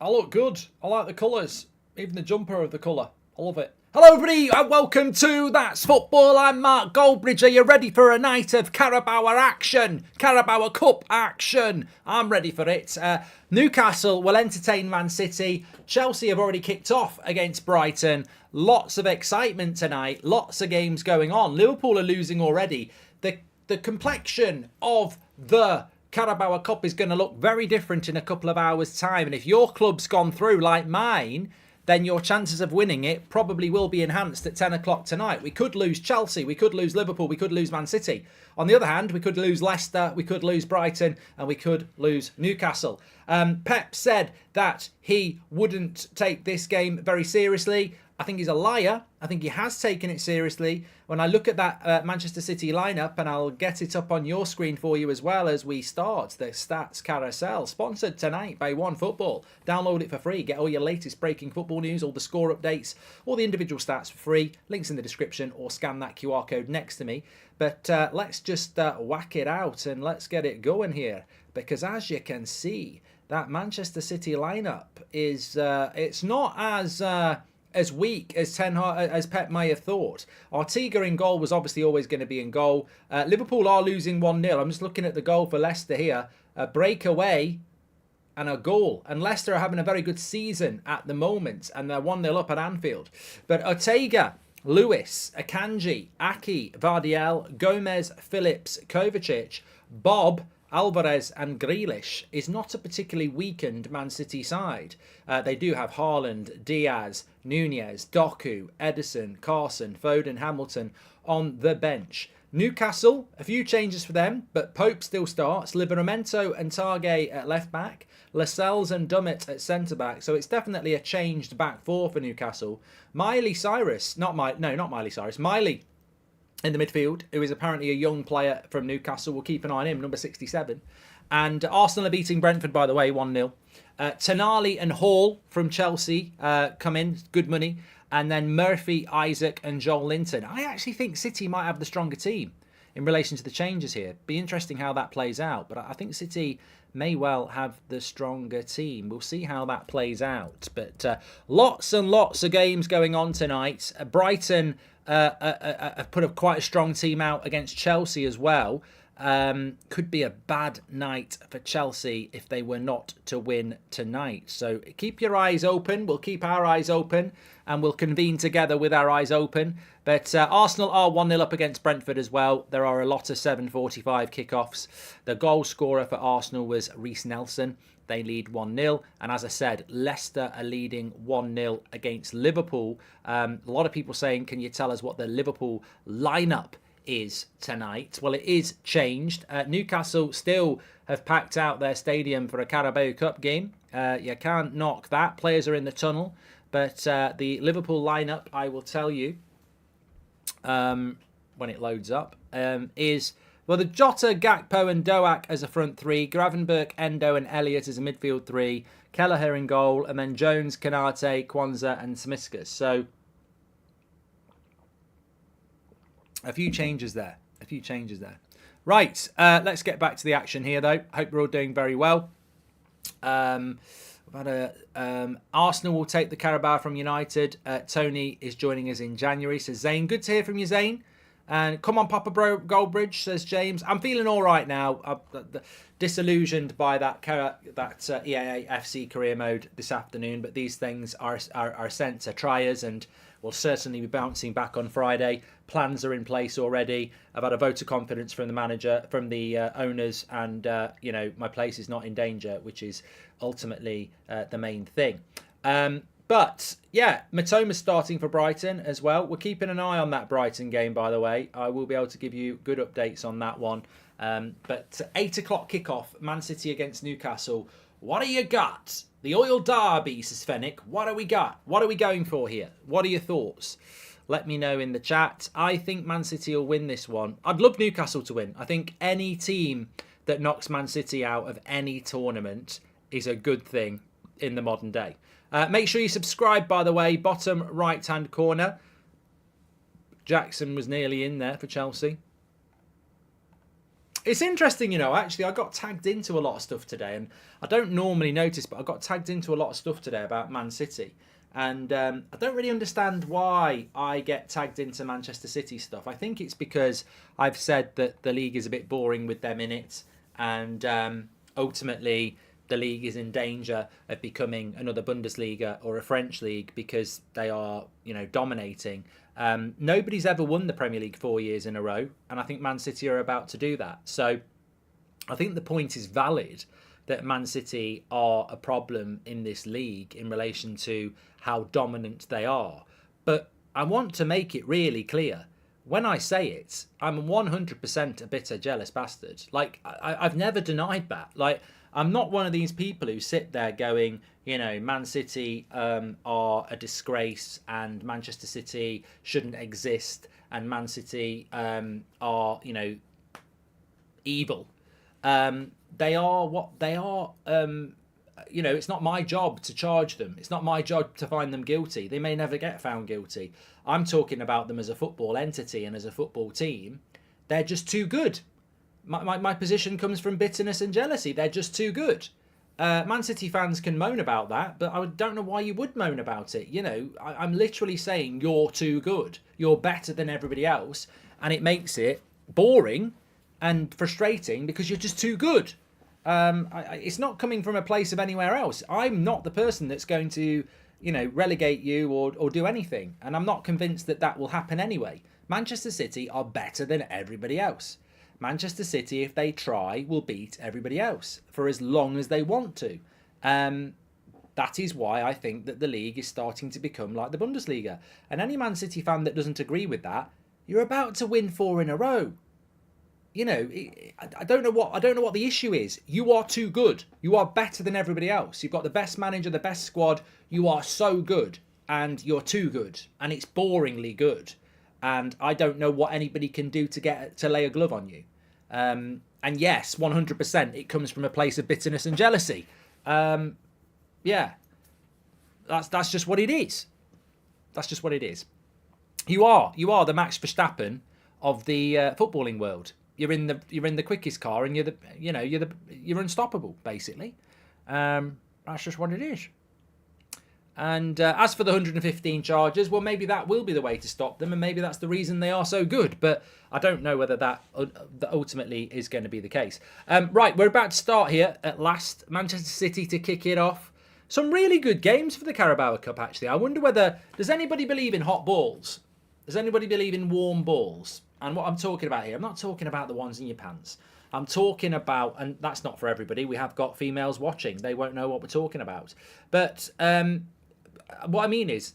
I look good. I like the colours. Even the jumper of the colour. I love it. Hello everybody and welcome to That's Football. I'm Mark Goldbridge. Are you ready for a night of Carabao action? Carabao Cup action. I'm ready for it. Newcastle will entertain Man City. Chelsea have already kicked off against Brighton. Lots of excitement tonight. Lots of games going on. Liverpool are losing already. The complexion of the Carabao Cup is going to look very different in a couple of hours' time. And if your club's gone through like mine, then your chances of winning it probably will be enhanced at 10 o'clock tonight. We could lose Chelsea, we could lose Liverpool, we could lose Man City. On the other hand, we could lose Leicester, we could lose Brighton, and we could lose Newcastle. Pep said that he wouldn't take this game very seriously. I think he's a liar. I think he has taken it seriously. When I look at that Manchester City lineup, and I'll get it up on your screen for you as well as we start the Stats Carousel, sponsored tonight by OneFootball. Download it for free. Get all your latest breaking football news, all the score updates, all the individual stats for free. Links in the description, or scan that QR code next to me. But let's just whack it out and let's get it going here. Because as you can see, that Manchester City lineup is it's not as weak as as Pep may have thought. Ortega in goal was obviously always going to be in goal. Liverpool are losing 1-0. I'm just looking at the goal for Leicester here. A breakaway and a goal. And Leicester are having a very good season at the moment. And they're 1-0 up at Anfield. But Ortega, Lewis, Akanji, Aki, Vardiel, Gomez, Phillips, Kovacic, Bob, Alvarez and Grealish is not a particularly weakened Man City side. They do have Haaland, Diaz, Nunez, Doku, Ederson, Carson, Foden, Hamilton on the bench. Newcastle, a few changes for them, but Pope still starts. Livramento and Targay at left back. Lascelles and Dummett at centre back. So it's definitely a changed back four for Newcastle. Miley in the midfield, who is apparently a young player from Newcastle. We'll keep an eye on him, number 67. And Arsenal are beating Brentford, by the way, 1-0. Tonali and Hall from Chelsea come in, good money. And then Murphy, Isaac and Joel Linton. I actually think City might have the stronger team in relation to the changes here. Be interesting how that plays out. But I think City may well have the stronger team. We'll see how that plays out. But lots and lots of games going on tonight. Brighton put up quite a strong team out against Chelsea as well. Could be a bad night for Chelsea if they were not to win tonight. So keep your eyes open. We'll keep our eyes open and we'll convene together with our eyes open. But Arsenal are 1-0 up against Brentford as well. There are a lot of 7:45 kickoffs. The goal scorer for Arsenal was Reece Nelson. They lead 1-0. And as I said, Leicester are leading 1-0 against Liverpool. A lot of people saying, can you tell us what the Liverpool lineup is tonight? Well, it is changed. Newcastle still have packed out their stadium for a Carabao Cup game. You can't knock that. Players are in the tunnel. But the Liverpool lineup, I will tell you, when it loads up, is... Well, the Jota, Gakpo and Doak as a front three. Gravenberch, Endo and Elliott as a midfield three. Kelleher in goal. And then Jones, Kanate, Kwanzaa and Smiskas. So, a few changes there. Right, let's get back to the action here, though. Hope we're all doing very well. Arsenal will take the Carabao from United. Tony is joining us in January, says Zane. Good to hear from you, Zane. And come on, Papa Bro Goldbridge, says James. I'm feeling all right now. I'm disillusioned by that EAA FC career mode this afternoon, but these things are sent to try us and will certainly be bouncing back on Friday. Plans are in place already. I've had a vote of confidence from the manager, from the owners, and my place is not in danger, which is ultimately the main thing. But, yeah, Matoma's starting for Brighton as well. We're keeping an eye on that Brighton game, by the way. I will be able to give you good updates on that one. But 8 o'clock kickoff, Man City against Newcastle. What do you got? The Oil Derby, says Fennick. What do we got? What are we going for here? What are your thoughts? Let me know in the chat. I think Man City will win this one. I'd love Newcastle to win. I think any team that knocks Man City out of any tournament is a good thing in the modern day. Make sure you subscribe, by the way, bottom right-hand corner. Jackson was nearly in there for Chelsea. It's interesting, actually, I got tagged into a lot of stuff today, and I don't normally notice, but I got tagged into a lot of stuff today about Man City. And I don't really understand why I get tagged into Manchester City stuff. I think it's because I've said that the league is a bit boring with them in it, and ultimately the league is in danger of becoming another Bundesliga or a French league because they are, dominating. Nobody's ever won the Premier League 4 years in a row, and I think Man City are about to do that. So I think the point is valid that Man City are a problem in this league in relation to how dominant they are. But I want to make it really clear. When I say it, I'm 100% a bitter, jealous bastard. Like, I've never denied that. Like, I'm not one of these people who sit there going, Man City are a disgrace and Manchester City shouldn't exist and Man City are, evil. They are what they are. It's not my job to charge them. It's not my job to find them guilty. They may never get found guilty. I'm talking about them as a football entity and as a football team. They're just too good. My position comes from bitterness and jealousy. They're just too good. Man City fans can moan about that, but I don't know why you would moan about it. I'm literally saying you're too good. You're better than everybody else, and it makes it boring and frustrating because you're just too good. It's not coming from a place of anywhere else. I'm not the person that's going to, relegate you or do anything, and I'm not convinced that will happen anyway. Manchester City are better than everybody else. Manchester City, if they try, will beat everybody else for as long as they want to. That is why I think that the league is starting to become like the Bundesliga. And any Man City fan that doesn't agree with that, you're about to win 4 in a row. I don't know what the issue is. You are too good. You are better than everybody else. You've got the best manager, the best squad. You are so good, and you're too good, and it's boringly good. And I don't know what anybody can do to lay a glove on you. And yes, 100%, it comes from a place of bitterness and jealousy. Yeah, that's just what it is. That's just what it is. You are the Max Verstappen of the footballing world. You're in the quickest car, and you're unstoppable, basically. That's just what it is. And as for the 115 charges, well, maybe that will be the way to stop them, and maybe that's the reason they are so good. But I don't know whether that ultimately is going to be the case. Right, we're about to start here at last. Manchester City to kick it off. Some really good games for the Carabao Cup, actually. I wonder does anybody believe in hot balls? Does anybody believe in warm balls? And what I'm talking about here, I'm not talking about the ones in your pants. I'm talking about, and that's not for everybody. We have got females watching. They won't know what we're talking about. But what I mean is,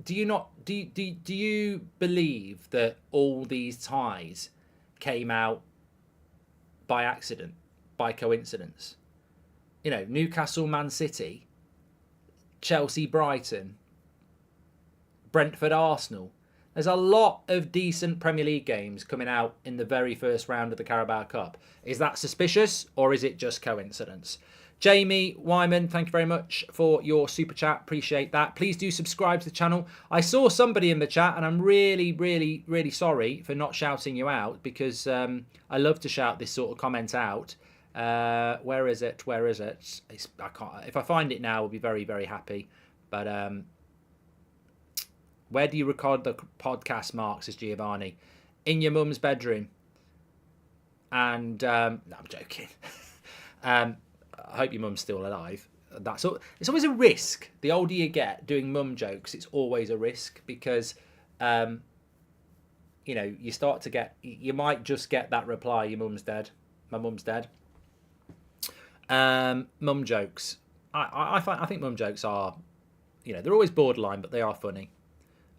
do you believe that all these ties came out by accident, by coincidence? Newcastle, Man City, Chelsea, Brighton, Brentford, Arsenal. There's a lot of decent Premier League games coming out in the very first round of the Carabao Cup. Is that suspicious, or is it just coincidence? Jamie Wyman, thank you very much for your super chat. Appreciate that. Please do subscribe to the channel. I saw somebody in the chat, and I'm really, really, really sorry for not shouting you out, because I love to shout this sort of comment out. Where is it? I can't. If I find it now, I'll be very, very happy. But where do you record the podcast, Mark? Says Giovanni. In your mum's bedroom. And no, I'm joking. I hope your mum's still alive. It's always a risk. The older you get, doing mum jokes, it's always a risk, because you start to get, you might just get that reply, your mum's dead. My mum's dead. Mum jokes. I think mum jokes are, they're always borderline, but they are funny.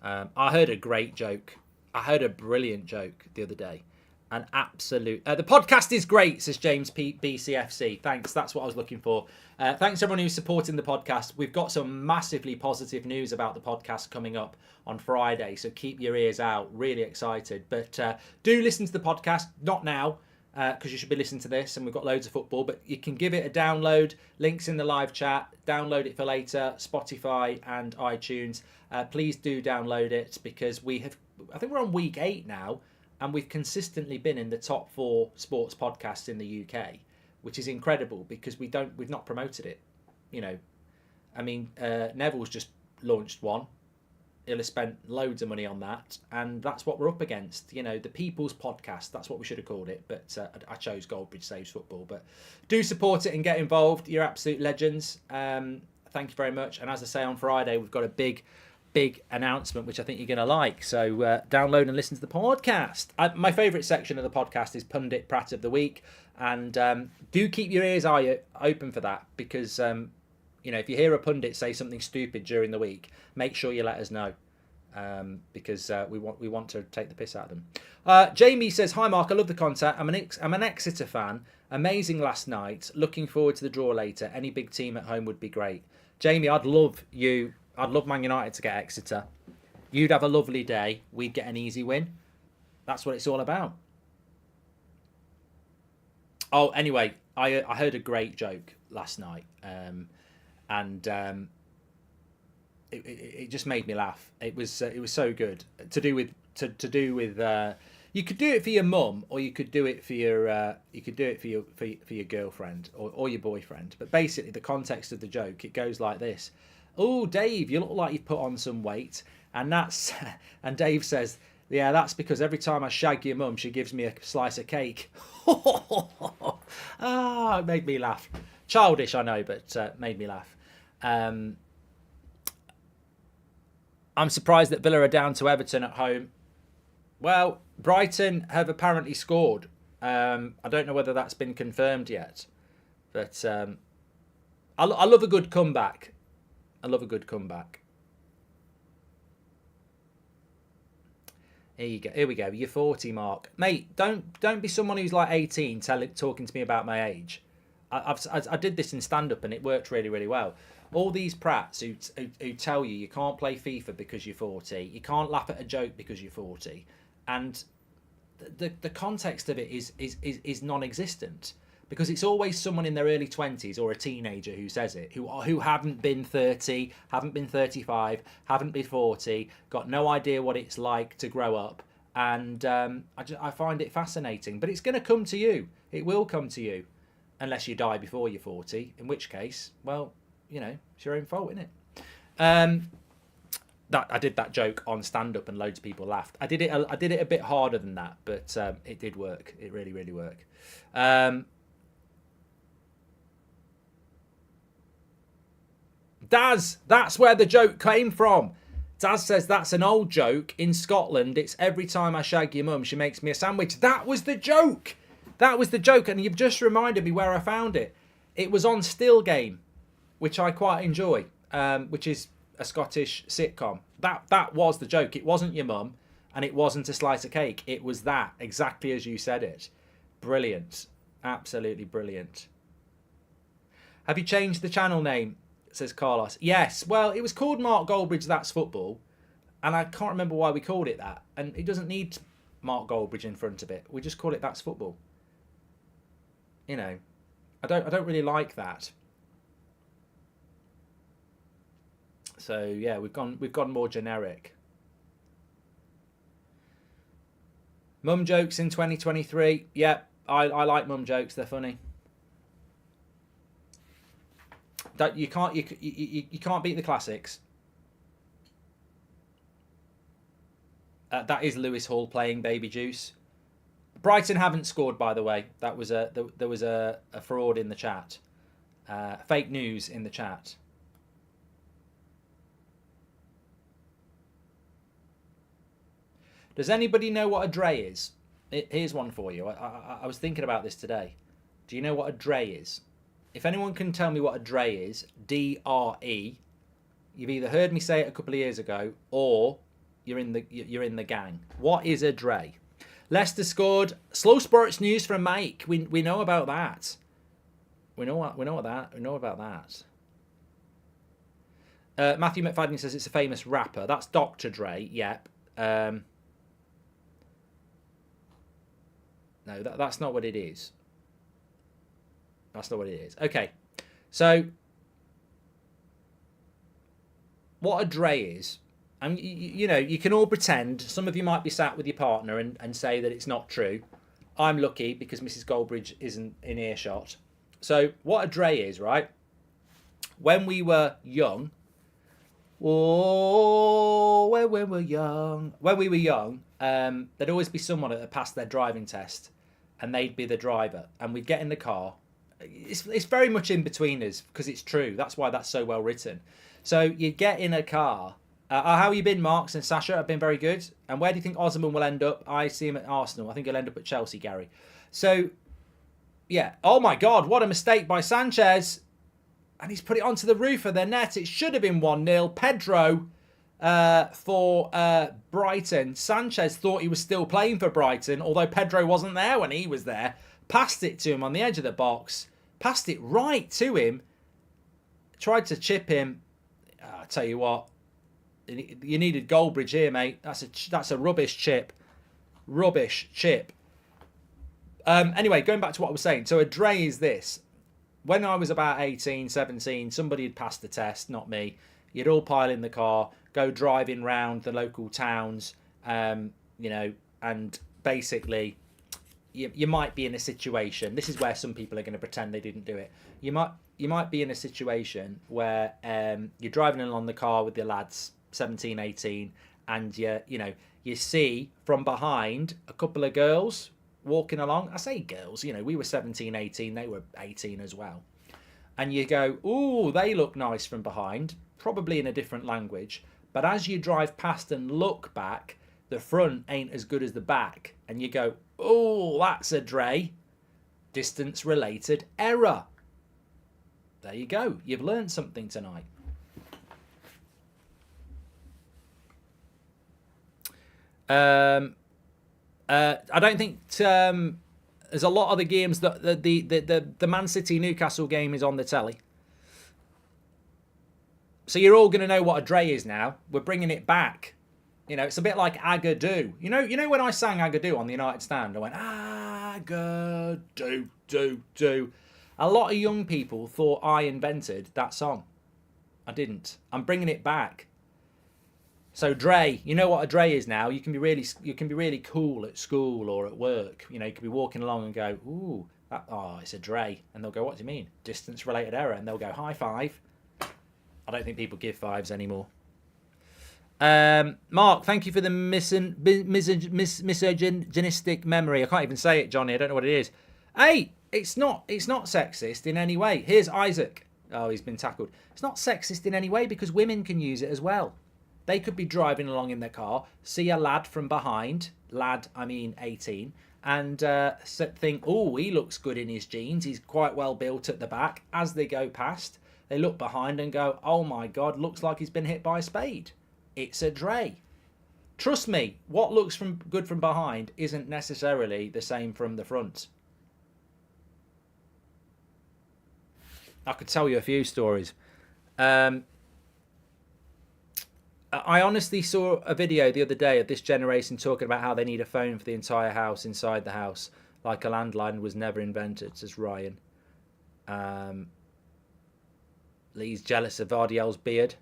I heard a great joke. I heard a brilliant joke the other day. An absolute... the podcast is great, says James BCFC. Thanks, that's what I was looking for. Thanks everyone who's supporting the podcast. We've got some massively positive news about the podcast coming up on Friday, so keep your ears out. Really excited. But do listen to the podcast, not now, because you should be listening to this, and we've got loads of football, but you can give it a download. Links in the live chat. Download it for later. Spotify and iTunes. Please do download it, because I think we're on week 8 now and we've consistently been in the top 4 sports podcasts in the UK, which is incredible because we've not promoted it. You know, I mean, Neville's just launched one. He'll have spent loads of money on that, and that's what we're up against. You know, the People's Podcast, that's what we should have called it, but I chose Goldbridge Saves Football. But do support it and get involved. You're absolute legends. Thank you very much. And as I say, on Friday, we've got a big announcement, which I think you're going to like. So download and listen to the podcast. My favourite section of the podcast is Pundit Prat of the Week, and do keep your ears open for that, because you know, if you hear a pundit say something stupid during the week, make sure you let us know, because we want to take the piss out of them. Jamie says, "Hi Mark, I love the content. I'm an Exeter fan. Amazing last night. Looking forward to the draw later. Any big team at home would be great." Jamie, I'd love Man United to get Exeter. You'd have a lovely day. We'd get an easy win. That's what it's all about. Oh, anyway, I heard a great joke last night. And it just made me laugh. It was so good. To do with you could do it for your mum, or you could do it for your girlfriend or your boyfriend. But basically, the context of the joke, it goes like this: "Oh, Dave, you look like you've put on some weight," and Dave says, "Yeah, that's because every time I shag your mum, she gives me a slice of cake." It made me laugh. Childish, I know, but made me laugh. I'm surprised that Villa are down to Everton at home. Well, Brighton have apparently scored. I don't know whether that's been confirmed yet, but I love a good comeback. I love a good comeback. Here you go. Here we go. You're 40, Mark. Mate, don't be someone who's like 18 talking to me about my age. I did this in stand-up and it worked really, really well. All these prats who tell you can't play FIFA because you're 40, you can't laugh at a joke because you're 40, and the context of it is non-existent, because it's always someone in their early 20s or a teenager who says it, who haven't been 30, haven't been 35, haven't been 40, got no idea what it's like to grow up, and I find it fascinating. But it's going to come to you. It will come to you. Unless you die before you're 40, in which case, well, you know, it's your own fault, isn't it? That I did that joke on stand-up and loads of people laughed. I did it a bit harder than that, but it did work. It really, really worked. Daz, that's where the joke came from. Daz says that's an old joke. In Scotland, it's every time I shag your mum, she makes me a sandwich. That was the joke. That was the joke, and you've just reminded me where I found it. It was on Still Game, which I quite enjoy, which is a Scottish sitcom. That was the joke. It wasn't your mum, and it wasn't a slice of cake. It was that, exactly as you said it. Brilliant. Absolutely brilliant. Have you changed the channel name? Says Carlos. Yes. Well, it was called Mark Goldbridge That's Football, and I can't remember why we called it that. And it doesn't need Mark Goldbridge in front of it. We just call it That's Football. You know, I don't really like that. So yeah, we've gone more generic. Mum jokes in 2023. Yeah, I like mum jokes. They're funny. You can't beat the classics. That is Lewis Hall playing Baby Juice. Brighton haven't scored, by the way. That was there was a fraud in the chat, fake news in the chat. Does anybody know what a dray is? Here's one for you. I was thinking about this today. Do you know what a dray is? If anyone can tell me what a dray is, D-R-E, you've either heard me say it a couple of years ago, or you're in the gang. What is a dray? Leicester scored. Slow sports news from Mike. We know about that. We know about that. Matthew McFadden says it's a famous rapper. That's Dr. Dre. Yep. No, that's not what it is. That's not what it is. Okay. So what a dray is And, you know, you can all pretend. Some of you might be sat with your partner and say that it's not true. I'm lucky because Mrs. Goldbridge isn't in earshot. So what a dray is, right? When we were young, when we were young, there'd always be someone that passed their driving test, and they'd be the driver, and we'd get in the car. It's very much in between us because it's true. That's why that's so well written. So you get in a car. How you been, Marks and Sasha? I've been very good. And where do you think Osman will end up? I see him at Arsenal. I think he'll end up at Chelsea, Gary. So, yeah. Oh, my God. What a mistake by Sanchez. And he's put it onto the roof of their net. It should have been 1-0. Pedro for Brighton. Sanchez thought he was still playing for Brighton, although Pedro wasn't there when he was there. Passed it to him on the edge of the box. Passed it right to him. Tried to chip him. I tell you what. You needed Goldbridge here, mate. That's a rubbish chip. Rubbish chip. Anyway, going back to what I was saying. So a dray is this. When I was about 18, 17, somebody had passed the test, not me. You'd all pile in the car, go driving round the local towns, you know, and basically you might be in a situation. This is where some people are going to pretend they didn't do it. You might be in a situation where you're driving along the car with your lads, 17, 18, and you see from behind a couple of girls walking along. I say girls, you know, we were 17, 18, they were 18 as well. And you go, ooh, they look nice from behind, probably in a different language. But as you drive past and look back, the front ain't as good as the back. And you go, oh, that's a dray. Distance-related error. There you go. You've learned something tonight. I don't think there's a lot of the games that the Man City Newcastle game is on the telly. So you're all going to know what a dray is now. We're bringing it back. You know, it's a bit like Agadoo. You know when I sang Agadoo on the United Stand, I went Agadoo, do. A lot of young people thought I invented that song. I didn't. I'm bringing it back. So dray, you know what a dray is now. You can be really cool at school or at work. You know, you could be walking along and go, ooh, it's a dray, and they'll go, what do you mean? Distance-related error, and they'll go, high five. I don't think people give fives anymore. Mark, thank you for the misogynistic memory. I can't even say it, Johnny. I don't know what it is. Hey, it's not sexist in any way. Here's Isaac. Oh, he's been tackled. It's not sexist in any way because women can use it as well. They could be driving along in their car, see a lad from behind, lad, I mean 18, and think, oh, he looks good in his jeans. He's quite well built at the back. As they go past, they look behind and go, oh my God, looks like he's been hit by a spade. It's a dray. Trust me, what looks good from behind isn't necessarily the same from the front. I could tell you a few stories. I honestly saw a video the other day of this generation talking about how they need a phone for the entire house inside the house, like a landline was never invented, says Ryan. Lee's jealous of RDL's beard.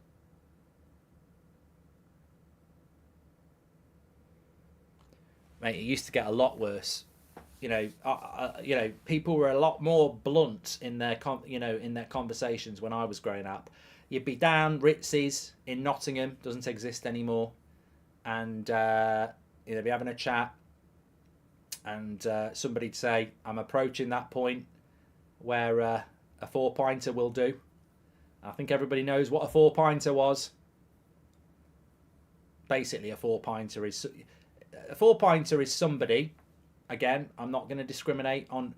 Mate, it used to get a lot worse. You know, people were a lot more blunt in their conversations when I was growing up. You'd be down Ritzy's in Nottingham, doesn't exist anymore, and be having a chat, and somebody'd say, "I'm approaching that point where a 4-pinter will do." I think everybody knows what a 4-pinter was. Basically, a 4-pinter is somebody. Again, I'm not going to discriminate on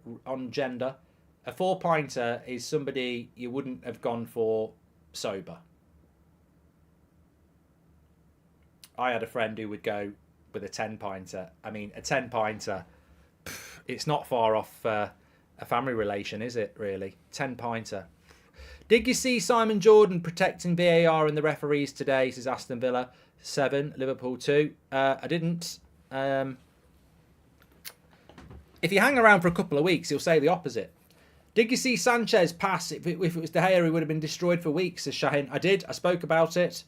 gender. A 4-pinter is somebody you wouldn't have gone for sober. I had a friend who would go with a 10-pinter. I mean, a 10-pinter, it's not far off a family relation, is it, really? 10-pinter. Did you see Simon Jordan protecting VAR and the referees today, says Aston Villa 7, Liverpool 2? I didn't. If you hang around for a couple of weeks, he'll say the opposite. Did you see Sanchez pass? If it was De Gea, he would have been destroyed for weeks, says Shahin. I did. I spoke about it.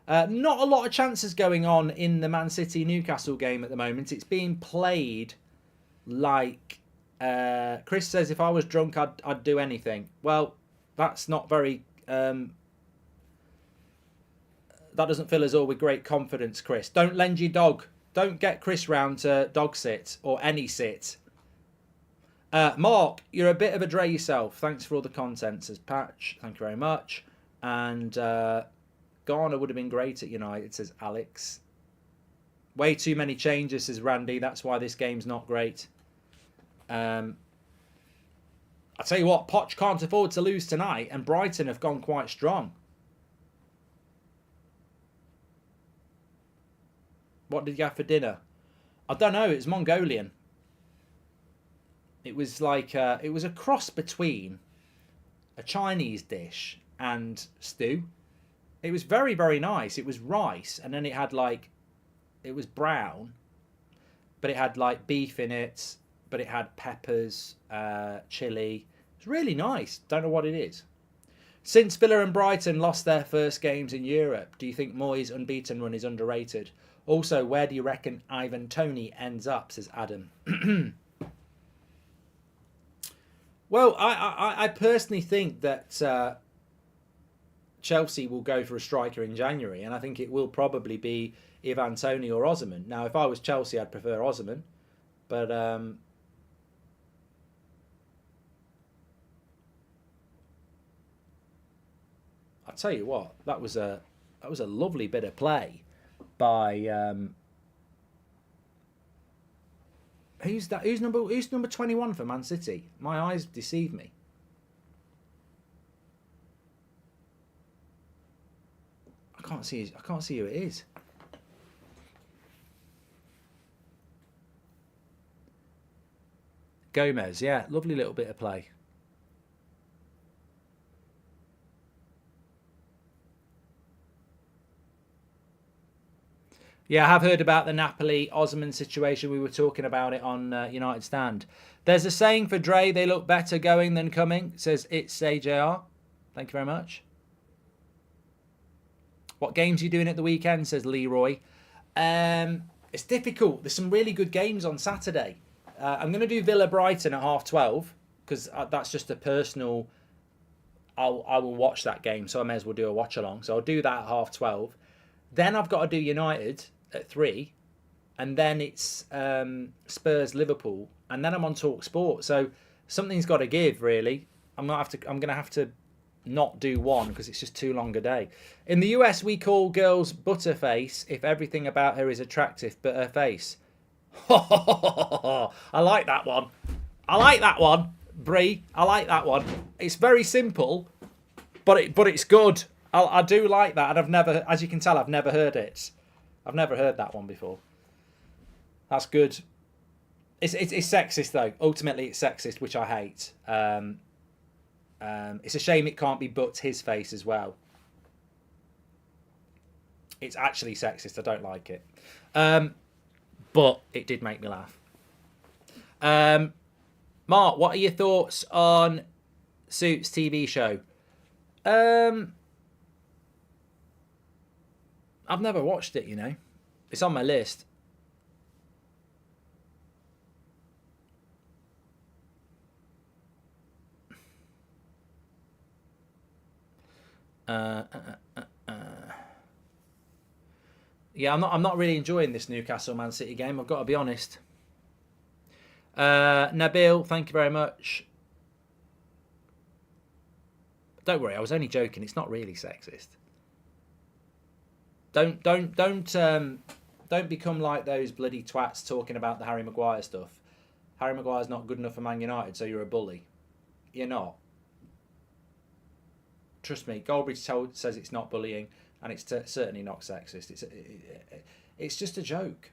Not a lot of chances going on in the Man City Newcastle game at the moment. It's being played like Chris says, if I was drunk, I'd do anything. Well, that's not very... that doesn't fill us all with great confidence, Chris. Don't lend your dog. Don't get Chris round to dog sit or any sit. Mark, you're a bit of a dray yourself. Thanks for all the content, says Patch. Thank you very much. And Garner would have been great at United, says Alex. Way too many changes, says Randy. That's why this game's not great. I tell you what, Poch can't afford to lose tonight, and Brighton have gone quite strong. What did you have for dinner? I don't know. It was Mongolian. It was like it was a cross between a Chinese dish and stew. It was very, very nice. It was rice, and then it had like, it was brown, but it had like beef in it, but it had peppers, chili. It's really nice. Don't know what it is. Since Villa and Brighton lost their first games in Europe, do you think Moyes' unbeaten run is underrated? Also, where do you reckon Ivan Toney ends up, says Adam. Well, I personally think that Chelsea will go for a striker in January, and I think it will probably be Ivan Toney or Osimhen. Now, if I was Chelsea, I'd prefer Osimhen, but I'll tell you what, that was a lovely bit of play by who's that? Who's number 21 for Man City? My eyes deceive me. I can't see who it is. Gomez, yeah, lovely little bit of play. Yeah, I have heard about the Napoli-Osimhen situation. We were talking about it on United Stand. There's a saying for Dre, they look better going than coming, says It's AJR. Thank you very much. What games are you doing at the weekend, says Leroy. It's difficult. There's some really good games on Saturday. I'm going to do Villa-Brighton at 12:30 because that's just a personal... I will watch that game, so I may as well do a watch-along. So I'll do that at 12:30. Then I've got to do United at 3, and then it's Spurs-Liverpool, and then I'm on Talk Sport. So something's got to give, really. I'm going to have to not do one because it's just too long a day. In the US, we call girls butterface if everything about her is attractive but her face. I like that one. I like that one, Brie. I like that one. It's very simple, but it's good. I do like that, and I've never, as you can tell, I've never heard it. I've never heard that one before. That's good. It's sexist though. Ultimately, it's sexist, which I hate. It's a shame it can't be but his face as well. It's actually sexist. I don't like it. But it did make me laugh. Mark, what are your thoughts on Suits TV show? I've never watched it, you know. It's on my list. Yeah, I'm not really enjoying this Newcastle Man City game. I've got to be honest. Nabil, thank you very much. Don't worry, I was only joking. It's not really sexist. Don't become like those bloody twats talking about the Harry Maguire stuff. Harry Maguire's not good enough for Man United, so you're a bully. You're not. Trust me, Goldbridge says it's not bullying, and it's certainly not sexist. It's just a joke.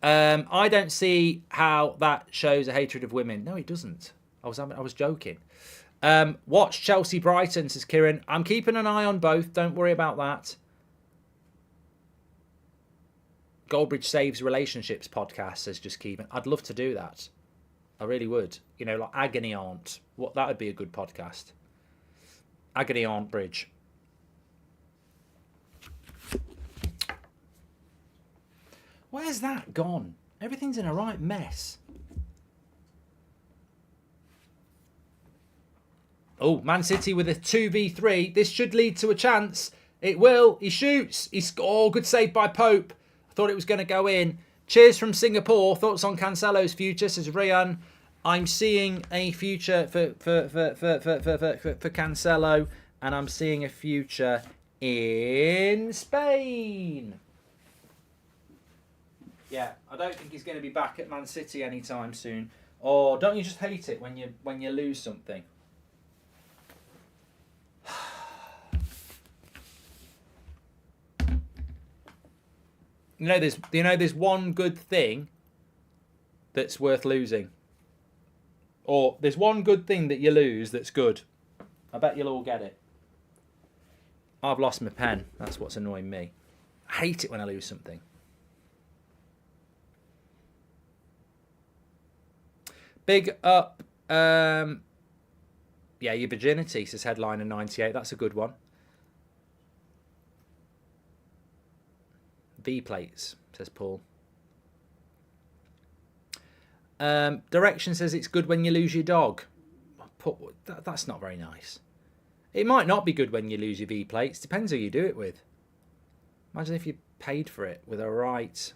I don't see how that shows a hatred of women. No, it doesn't. I was joking. Watch Chelsea Brighton, says Kieran. I'm keeping an eye on both. Don't worry about that. Goldbridge Saves Relationships podcast, says Just Keeping. I'd love to do that. I really would. You know, like Agony Aunt. That would be a good podcast. Agony Aunt Bridge. Where's that gone? Everything's in a right mess. Oh, Man City with a 2v3. This should lead to a chance. It will. He shoots. Oh, good save by Pope. I thought it was going to go in. Cheers from Singapore. Thoughts on Cancelo's future, says Ryan. I'm seeing a future for Cancelo, and I'm seeing a future in Spain. Yeah, I don't think he's going to be back at Man City anytime soon. Or don't you just hate it when you lose something? There's one good thing that's worth losing. Or there's one good thing that you lose that's good. I bet you'll all get it. I've lost my pen. That's what's annoying me. I hate it when I lose something. Big up. Yeah, your virginity, says Headliner 98. That's a good one. V-plates, says Paul. Direction says it's good when you lose your dog. That's not very nice. It might not be good when you lose your V-plates. Depends who you do it with. Imagine if you paid for it with a right.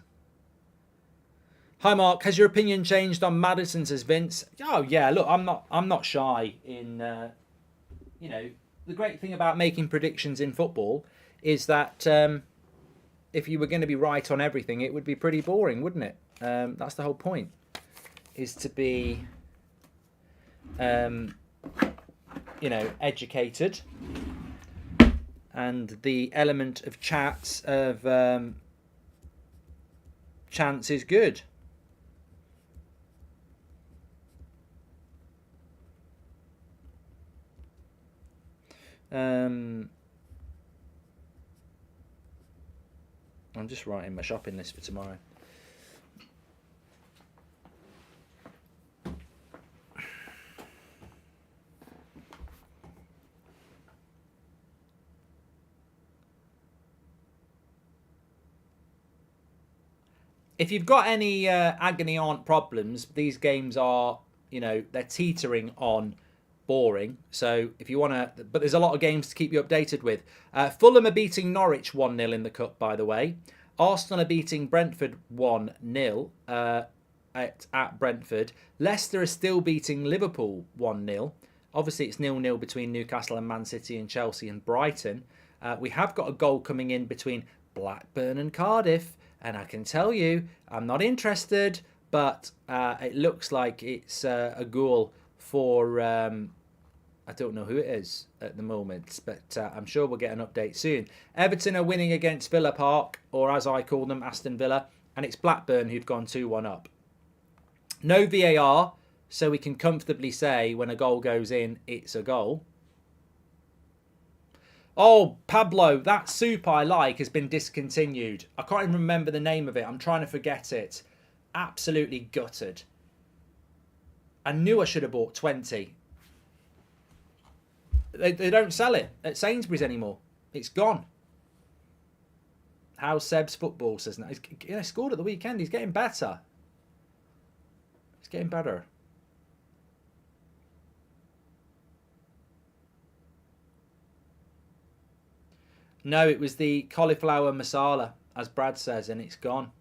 Hi Mark, has your opinion changed on Maddison, says Vince? Oh yeah, look, I'm not shy in the great thing about making predictions in football is that if you were going to be right on everything, it would be pretty boring, wouldn't it? That's the whole point, is to be educated, and the element of chance is good. I'm just writing my shopping list for tomorrow. If you've got any agony aunt problems, these games are, they're teetering on boring. So if you want to, but there's a lot of games to keep you updated with. Fulham are beating Norwich 1-0 in the Cup, by the way. Arsenal are beating Brentford 1-0 at Brentford. Leicester are still beating Liverpool 1-0. Obviously, it's 0-0 between Newcastle and Man City and Chelsea and Brighton. We have got a goal coming in between Blackburn and Cardiff. And I can tell you, I'm not interested, but it looks like it's a goal for, I don't know who it is at the moment, but I'm sure we'll get an update soon. Everton are winning against Villa Park, or as I call them, Aston Villa, and it's Blackburn who've gone 2-1 up. No VAR, so we can comfortably say when a goal goes in, it's a goal. Oh, Pablo, that soup I like has been discontinued. I can't even remember the name of it. I'm trying to forget it. Absolutely gutted. I knew I should have bought 20. They don't sell it at Sainsbury's anymore. It's gone. How's Seb's football, says that. He scored at the weekend. He's getting better. He's getting better. No, it was the cauliflower masala, as Brad says, and it's gone.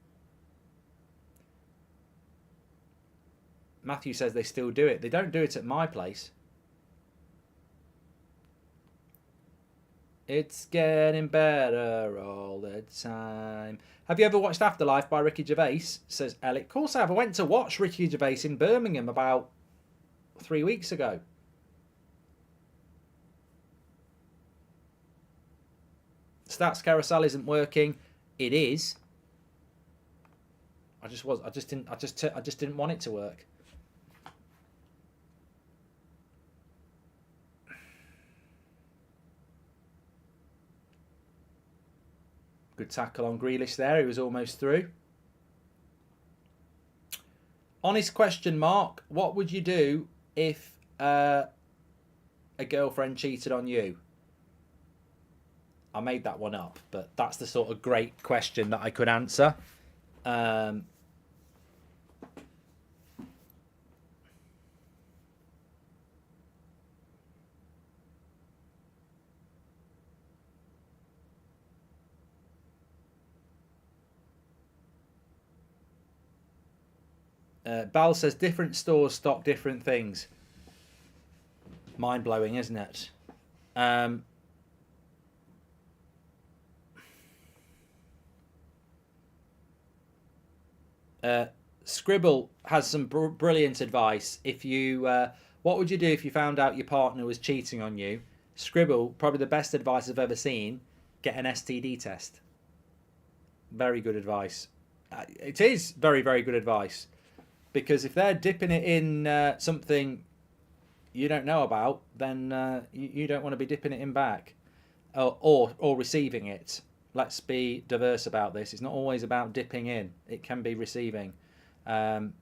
Matthew says they still do it. They don't do it at my place. It's getting better all the time. Have you ever watched Afterlife by Ricky Gervais? Says Elliot. Of course I have. I went to watch Ricky Gervais in Birmingham about 3 weeks ago. Stats carousel isn't working. It is. I just didn't want it to work. Good tackle on Grealish there. He was almost through. Honest question, Mark. What would you do if a girlfriend cheated on you? I made that one up, but that's the sort of great question that I could answer. Um, Bal says different stores stock different things. Mind blowing, isn't it? Scribble has some brilliant advice. If you, what would you do if you found out your partner was cheating on you? Scribble, probably the best advice I've ever seen. Get an STD test. Very good advice. It is very, very good advice. Because if they're dipping it in something you don't know about, then you don't want to be dipping it in back, or receiving it. Let's be diverse about this. It's not always about dipping in. It can be receiving. Alex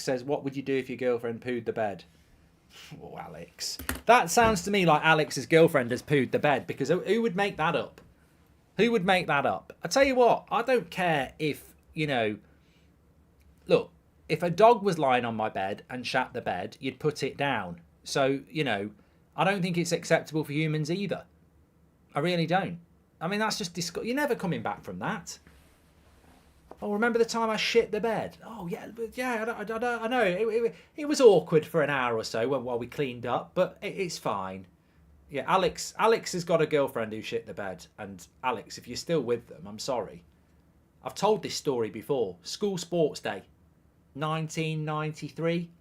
says, "What would you do if your girlfriend pooed the bed?" Oh, Alex, that sounds to me like Alex's girlfriend has pooed the bed, because who would make that up? Who would make that up? I tell you what, I don't care if, look, if a dog was lying on my bed and shat the bed, you'd put it down. So, I don't think it's acceptable for humans either. I really don't. I mean, that's just disgusting. You're never coming back from that. Oh, remember the time I shit the bed? Oh, yeah, I know. It was awkward for an hour or so while we cleaned up, but it's fine. Yeah, Alex has got a girlfriend who shit the bed. And Alex, if you're still with them, I'm sorry. I've told this story before. School sports day, 1993.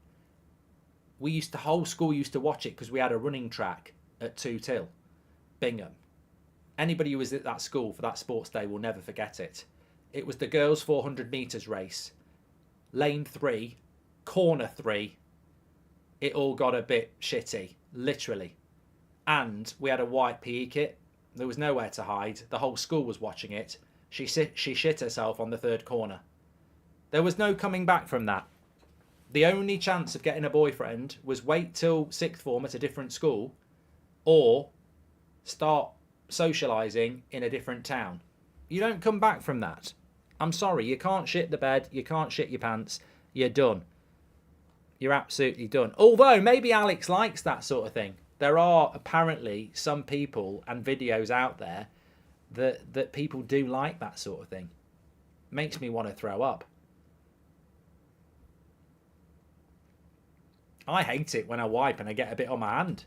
Whole school used to watch it because we had a running track at 2 Till, Bingham. Anybody who was at that school for that sports day will never forget it. It was the girls' 400 metres race. Lane 3, corner 3. It all got a bit shitty, literally. And we had a white PE kit. There was nowhere to hide. The whole school was watching it. She shit herself on the 3rd corner. There was no coming back from that. The only chance of getting a boyfriend was wait till 6th form at a different school, or start socialising in a different town. You don't come back from that. I'm sorry, you can't shit the bed, you can't shit your pants, you're done. You're absolutely done. Although, maybe Alex likes that sort of thing. There are apparently some people and videos out there that people do like that sort of thing. Makes me want to throw up. I hate it when I wipe and I get a bit on my hand.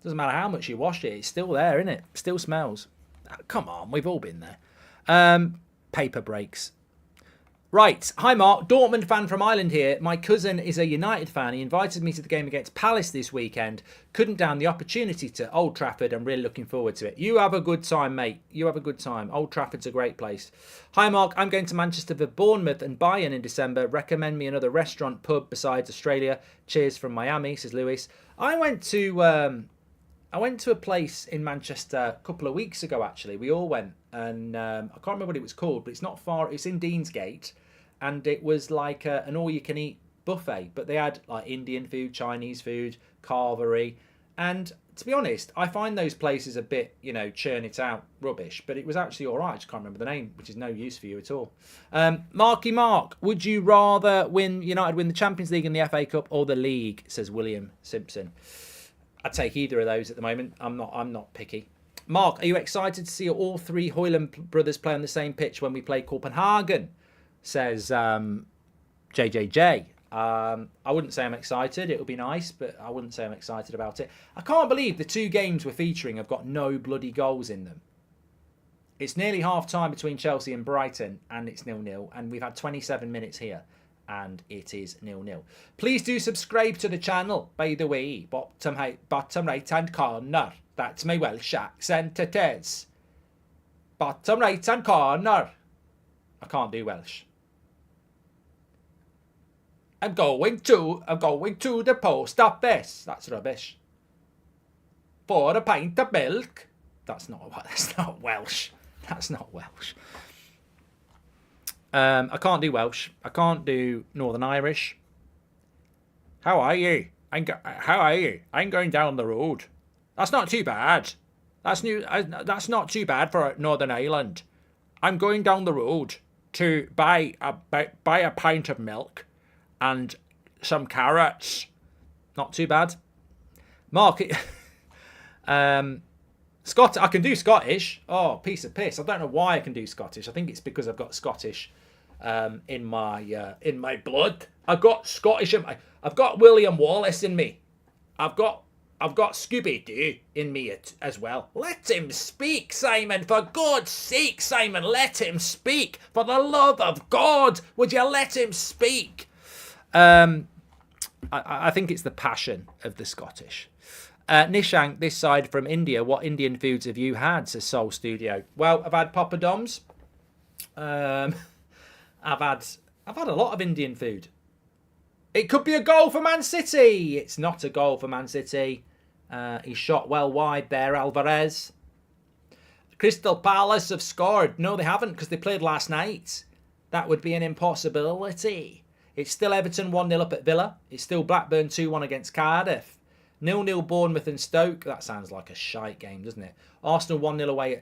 Doesn't matter how much you wash it, it's still there, isn't it? Still smells. Come on, we've all been there. Paper breaks. Right, hi Mark, Dortmund fan from Ireland here. My cousin is a United fan. He invited me to the game against Palace this weekend. Couldn't down the opportunity to Old Trafford. I'm really looking forward to it. You have a good time, mate. You have a good time. Old Trafford's a great place. Hi Mark, I'm going to Manchester for Bournemouth and Bayern in December. Recommend me another restaurant, pub besides Australia. Cheers from Miami, says Lewis. I went to a place in Manchester a couple of weeks ago, actually. We all went, and I can't remember what it was called, but it's not far. It's in Deansgate, and it was like an all-you-can-eat buffet. But they had like Indian food, Chinese food, carvery, and to be honest, I find those places a bit, churn it out rubbish. But it was actually all right. I just can't remember the name, which is no use for you at all. Marky Mark, would you rather United win the Champions League and the FA Cup or the league? Says William Simpson. I'd take either of those at the moment. I'm not picky. Mark, are you excited to see all 3 Hoyland brothers play on the same pitch when we play Copenhagen? Says JJJ. I wouldn't say I'm excited. It would be nice, but I wouldn't say I'm excited about it. I can't believe the 2 games we're featuring have got no bloody goals in them. It's nearly half time between Chelsea and Brighton, and it's 0-0, and we've had 27 minutes here. And it is 0-0. Please do subscribe to the channel, by the way. Bottom right hand corner. That's my Welsh accent, it is. Bottom right hand corner. I can't do Welsh. I'm going to the post office. That's rubbish. For a pint of milk. That's not Welsh. That's not Welsh. I can't do Welsh. I can't do Northern Irish. How are you? How are you? I'm going down the road. That's not too bad. That's not too bad for Northern Ireland. I'm going down the road to buy a pint of milk and some carrots. Not too bad. Mark, I can do Scottish. Oh, piece of piss. I don't know why I can do Scottish. I think it's because I've got Scottish in my blood. I've got Scottish I've got William Wallace in me. I've got Scooby-Doo in me as well. Let him speak, Simon. For God's sake, Simon, let him speak. For the love of God, would you let him speak? I think it's the passion of the Scottish. Nishank, this side from India. What Indian foods have you had? Says Soul Studio. Well, I've had poppadoms. I've had a lot of Indian food. It could be a goal for Man City. It's not a goal for Man City. He shot well wide there, Alvarez. Crystal Palace have scored. No, they haven't, because they played last night. That would be an impossibility. It's still Everton 1-0 up at Villa. It's still Blackburn 2-1 against Cardiff. 0-0 Bournemouth and Stoke. That sounds like a shite game, doesn't it? Arsenal 1-0 away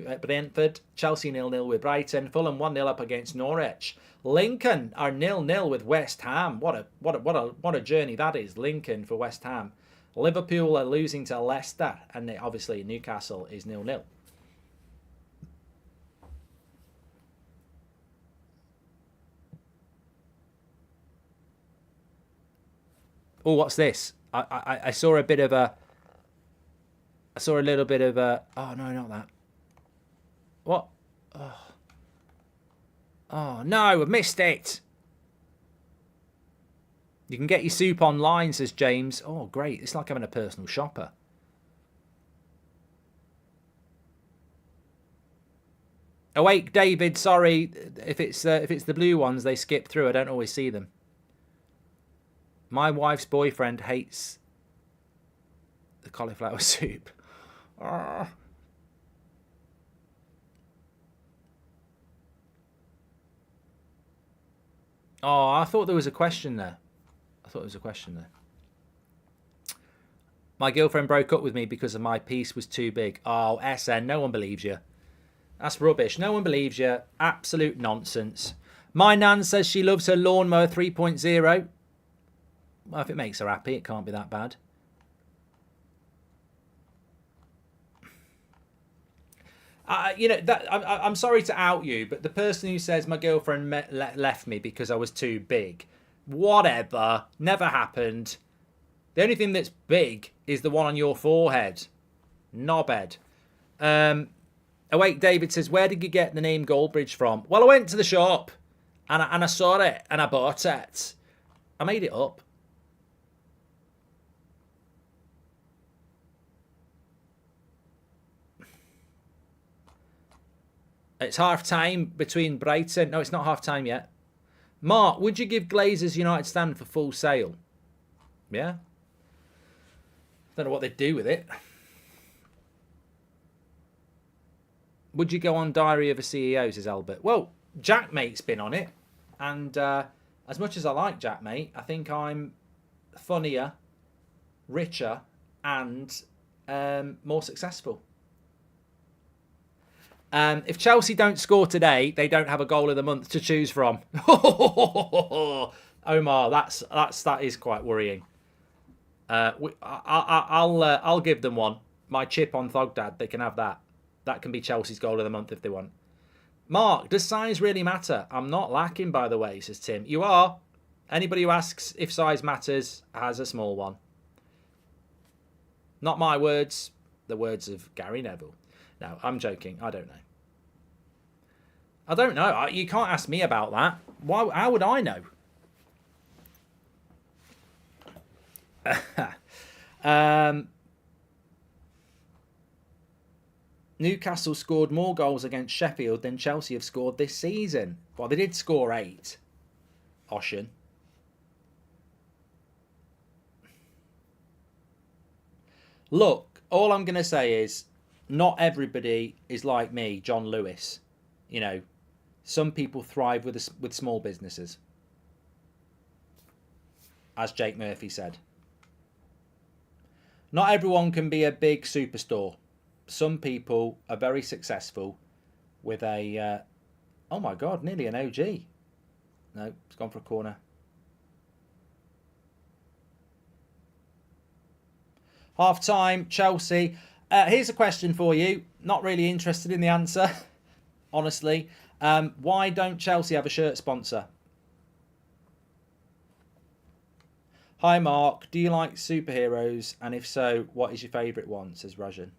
at Brentford. Chelsea 0-0 with Brighton. Fulham 1-0 up against Norwich. Lincoln are 0-0 with West Ham. What a journey that is. Lincoln for West Ham. Liverpool are losing to Leicester, and obviously Newcastle is 0-0. Oh, what's this? I saw a bit of a... I saw a little bit of a... Oh, no, not that. What? Oh, no, I've missed it. You can get your soup online, says James. Oh, great. It's like having a personal shopper. Awake, David. Sorry. If it's the blue ones, they skip through. I don't always see them. My wife's boyfriend hates the cauliflower soup. Oh, I thought there was a question there. My girlfriend broke up with me because of my piece was too big. Oh, SN, no one believes you. That's rubbish. No one believes you. Absolute nonsense. My nan says she loves her lawnmower 3.0. Well, if it makes her happy, it can't be that bad. I'm sorry to out you, but the person who says my girlfriend left me because I was too big, whatever, never happened. The only thing that's big is the one on your forehead. Knobhead. Awake David says, where did you get the name Goldbridge from? Well, I went to the shop and I saw it and I bought it. I made it up. It's half time between Brighton. No, it's not half time yet. Mark, would you give Glazers United stand for full sale? Yeah. Don't know what they'd do with it. Would you go on Diary of a CEO, says Albert? Well, Jack Mate's been on it. And as much as I like Jack Mate, I think I'm funnier, richer, and more successful. If Chelsea don't score today, they don't have a goal of the month to choose from. Omar, that is quite worrying. I'll give them one. My chip on Thogdad, they can have that. That can be Chelsea's goal of the month if they want. Mark, does size really matter? I'm not lacking, by the way, says Tim. You are. Anybody who asks if size matters has a small one. Not my words, the words of Gary Neville. No, I'm joking. I don't know. You can't ask me about that. Why? How would I know? Newcastle scored more goals against Sheffield than Chelsea have scored this season. Well, they did score 8. Oshin. Look, all I'm going to say is not everybody is like me, John Lewis. You know, some people thrive with small businesses. As Jake Murphy said. Not everyone can be a big superstore. some people are very successful with a... oh my God, nearly an OG. No, it's gone for a corner. Half time, Chelsea. Here's a question for you. Not really interested in the answer, honestly. Why don't Chelsea have a shirt sponsor? Hi, Mark. Do you like superheroes? And if so, what is your favourite one? Says Rajan.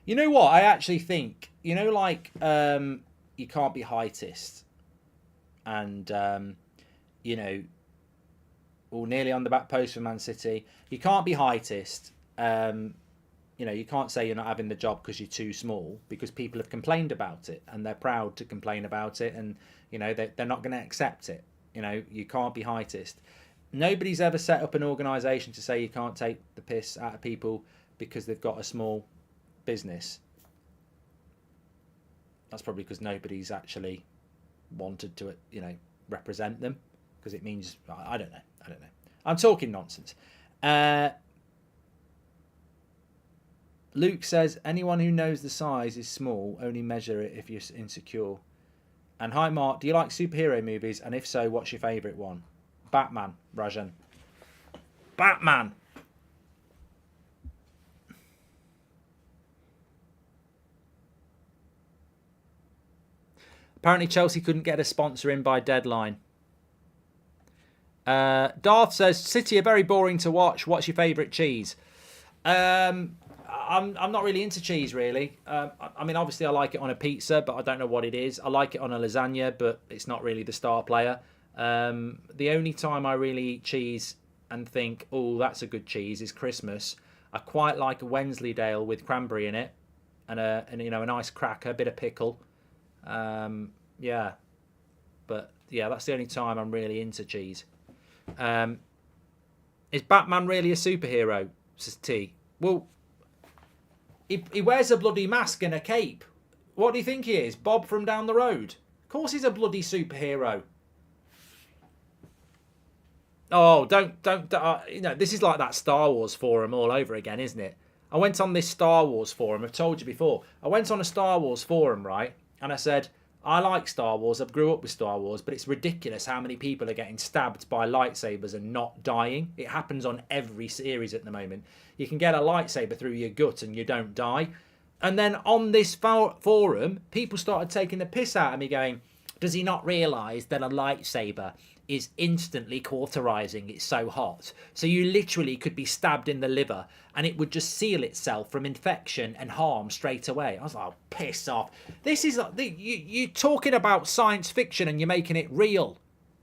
You know what? I actually think, you know, like, you can't be heightist. And, you know, or nearly on the back post for Man City. You can't be heightist. You know, you can't say you're not having the job because you're too small, because people have complained about it and they're proud to complain about it, and, you know, they're not going to accept it. You know, you can't be heightist. Nobody's ever set up an organisation to say you can't take the piss out of people because they've got a small business. That's probably because nobody's actually wanted to, you know, represent them, because it means, I don't know. I'm talking nonsense. Luke says, anyone who knows the size is small, only measure it if you're insecure. And hi, Mark, do you like superhero movies? And if so, what's your favourite one? Batman, Rajan. Batman. Apparently Chelsea couldn't get a sponsor in by deadline. Darth says, City are very boring to watch. What's your favourite cheese? I'm not really into cheese, really. I mean, obviously I like it on a pizza, but I don't know what it is. I like it on a lasagna, but it's not really the star player. The only time I really eat cheese and think, oh, that's a good cheese, is Christmas. I quite like a Wensleydale with cranberry in it, and you know, a nice cracker, a bit of pickle. Yeah, but yeah, that's the only time I'm really into cheese. Is Batman really a superhero? Says T. Well, he wears a bloody mask and a cape. What do you think he is? Bob from down the road? Of course he's a bloody superhero. Oh, don't you know, this is like that Star Wars forum all over again, isn't it? I went on this Star Wars forum. I've told you before. I went on a Star Wars forum, right? And I said, I like Star Wars. I grew up with Star Wars, but it's ridiculous how many people are getting stabbed by lightsabers and not dying. It happens on every series at the moment. You can get a lightsaber through your gut and you don't die. And then on this forum, people started taking the piss out of me, going, does he not realise that a lightsaber is instantly cauterising? It's so hot. So you literally could be stabbed in the liver and it would just seal itself from infection and harm straight away. I was like, oh, piss off. This is you're talking about science fiction and you're making it real.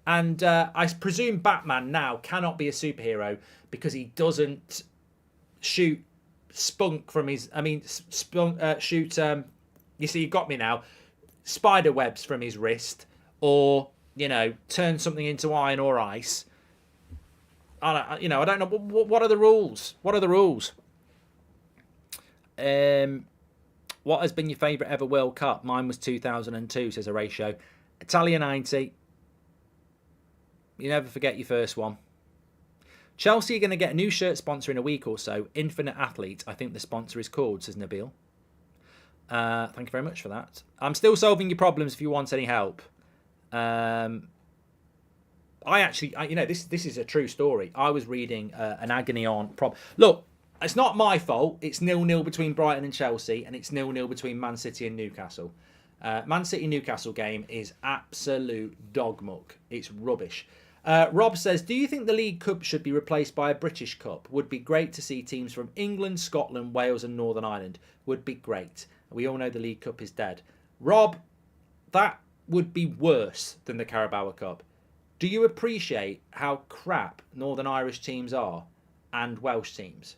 And I presume Batman now cannot be a superhero because he doesn't shoot spunk from his... I mean, shoot... you see, you got me now. Spider webs from his wrist, or, you know, turn something into iron or ice. I don't know. What are the rules? What are the rules? What has been your favourite ever World Cup? Mine was 2002, says Horatio. Italia 90. You never forget your first one. Chelsea are going to get a new shirt sponsor in a week or so. Infinite Athlete, I think the sponsor is called, says Nabil. Thank you very much for that. I'm still solving your problems if you want any help. You know, this is a true story. I was reading an agony aunt Look, it's not my fault. It's 0-0 between Brighton and Chelsea, and it's 0-0 between Man City and Newcastle. Man City-Newcastle game is absolute dog muck. It's rubbish. Rob says, do you think the League Cup should be replaced by a British Cup? Would be great to see teams from England, Scotland, Wales and Northern Ireland. Would be great. We all know the League Cup is dead. Rob, that would be worse than the Carabao Cup. Do you appreciate how crap Northern Irish teams are, and Welsh teams,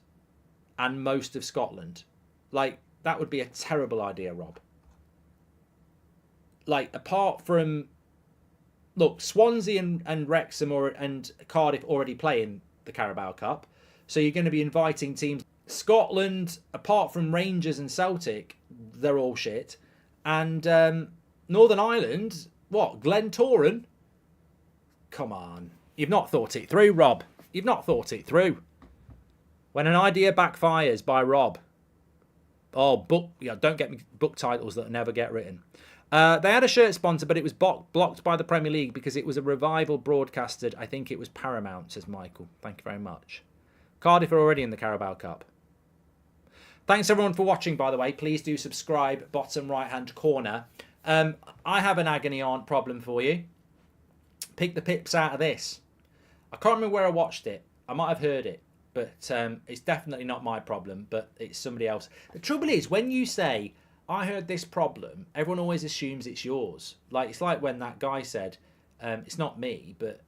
and most of Scotland? Like, that would be a terrible idea, Rob. Like, apart from... Look, Swansea and Wrexham and Cardiff already play in the Carabao Cup. So you're going to be inviting teams... Scotland, apart from Rangers and Celtic, they're all shit. And Northern Ireland, what? Glentoran? Come on. You've not thought it through, Rob. You've not thought it through. When an idea backfires by Rob, Oh, book. Yeah, don't get me book titles that never get written. They had a shirt sponsor, but it was blocked by the Premier League because it was a revival broadcasted. I think it was Paramount, says Michael. Thank you very much. Cardiff are already in the Carabao Cup. Thanks everyone for watching, by the way. Please do subscribe, bottom right-hand corner. I have an agony aunt problem for you. Pick the pips out of this. I can't remember where I watched it. I might have heard it, but it's definitely not my problem, but it's somebody else. The trouble is, when you say, I heard this problem, everyone always assumes it's yours. Like, it's like when that guy said, it's not me, but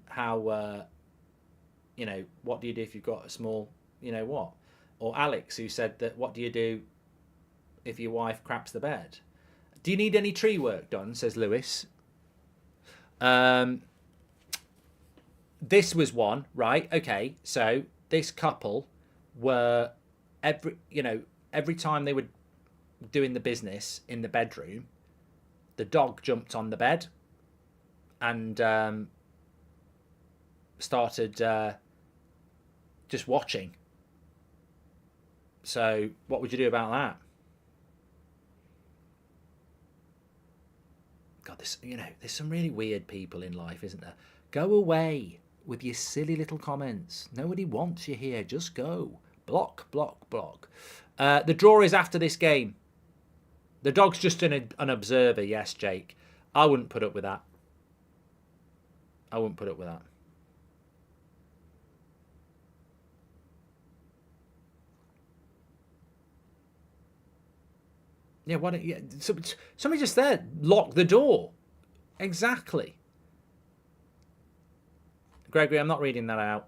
how, you know, what do you do if you've got a small, you know what? Or Alex, who said that, what do you do if your wife craps the bed? Do you need any tree work done, says Lewis. This was one, right? Okay, so this couple were, every time they were doing the business in the bedroom, the dog jumped on the bed and started just watching. So what would you do about that? God, there's some really weird people in life, isn't there? Go away with your silly little comments. Nobody wants you here. Just go. Block, block, block. The draw is after this game. The dog's just an observer. Yes, Jake. I wouldn't put up with that. I wouldn't put up with that. Yeah, why don't you? Somebody just there. Lock the door. Exactly. Gregory, I'm not reading that out.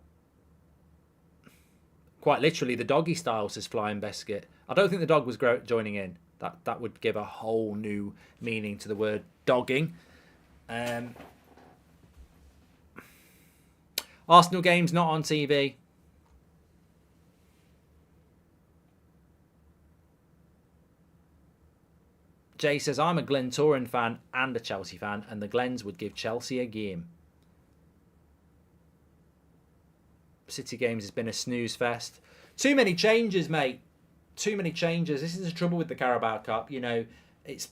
Quite literally, the doggy style, says Flying Biscuit. I don't think the dog was joining in. That would give a whole new meaning to the word dogging. Arsenal game's not on TV. Jay says, I'm a Glentoran fan and a Chelsea fan, and the Glens would give Chelsea a game. City games has been a snooze fest. Too many changes, mate. Too many changes. This is the trouble with the Carabao Cup. You know, it's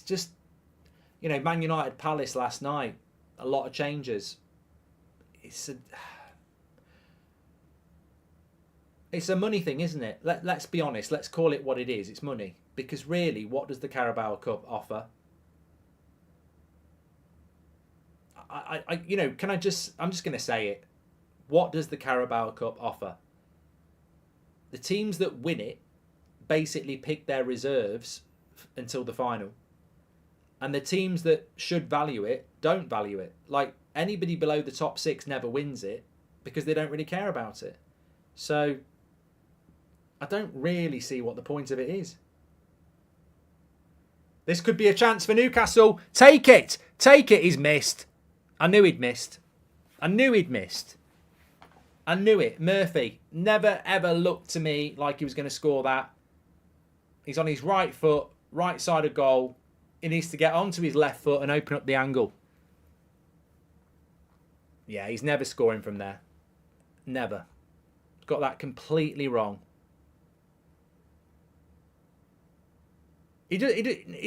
just, you know, Man United Palace last night. A lot of changes. It's a money thing, isn't it? Let's be honest. Let's call it what it is. It's money. Because really, what does the Carabao Cup offer? I'm just going to say it. What does the Carabao Cup offer? The teams that win it basically pick their reserves until the final. And the teams that should value it don't value it. Like, anybody below the top 6 never wins it because they don't really care about it. So I don't really see what the point of it is. This could be a chance for Newcastle. Take it. Take it. He's missed. I knew he'd missed. I knew he'd missed. I knew it. Murphy never ever looked to me like he was going to score that. He's on his right foot, right side of goal. He needs to get onto his left foot and open up the angle. Yeah, he's never scoring from there. Never. Got that completely wrong. He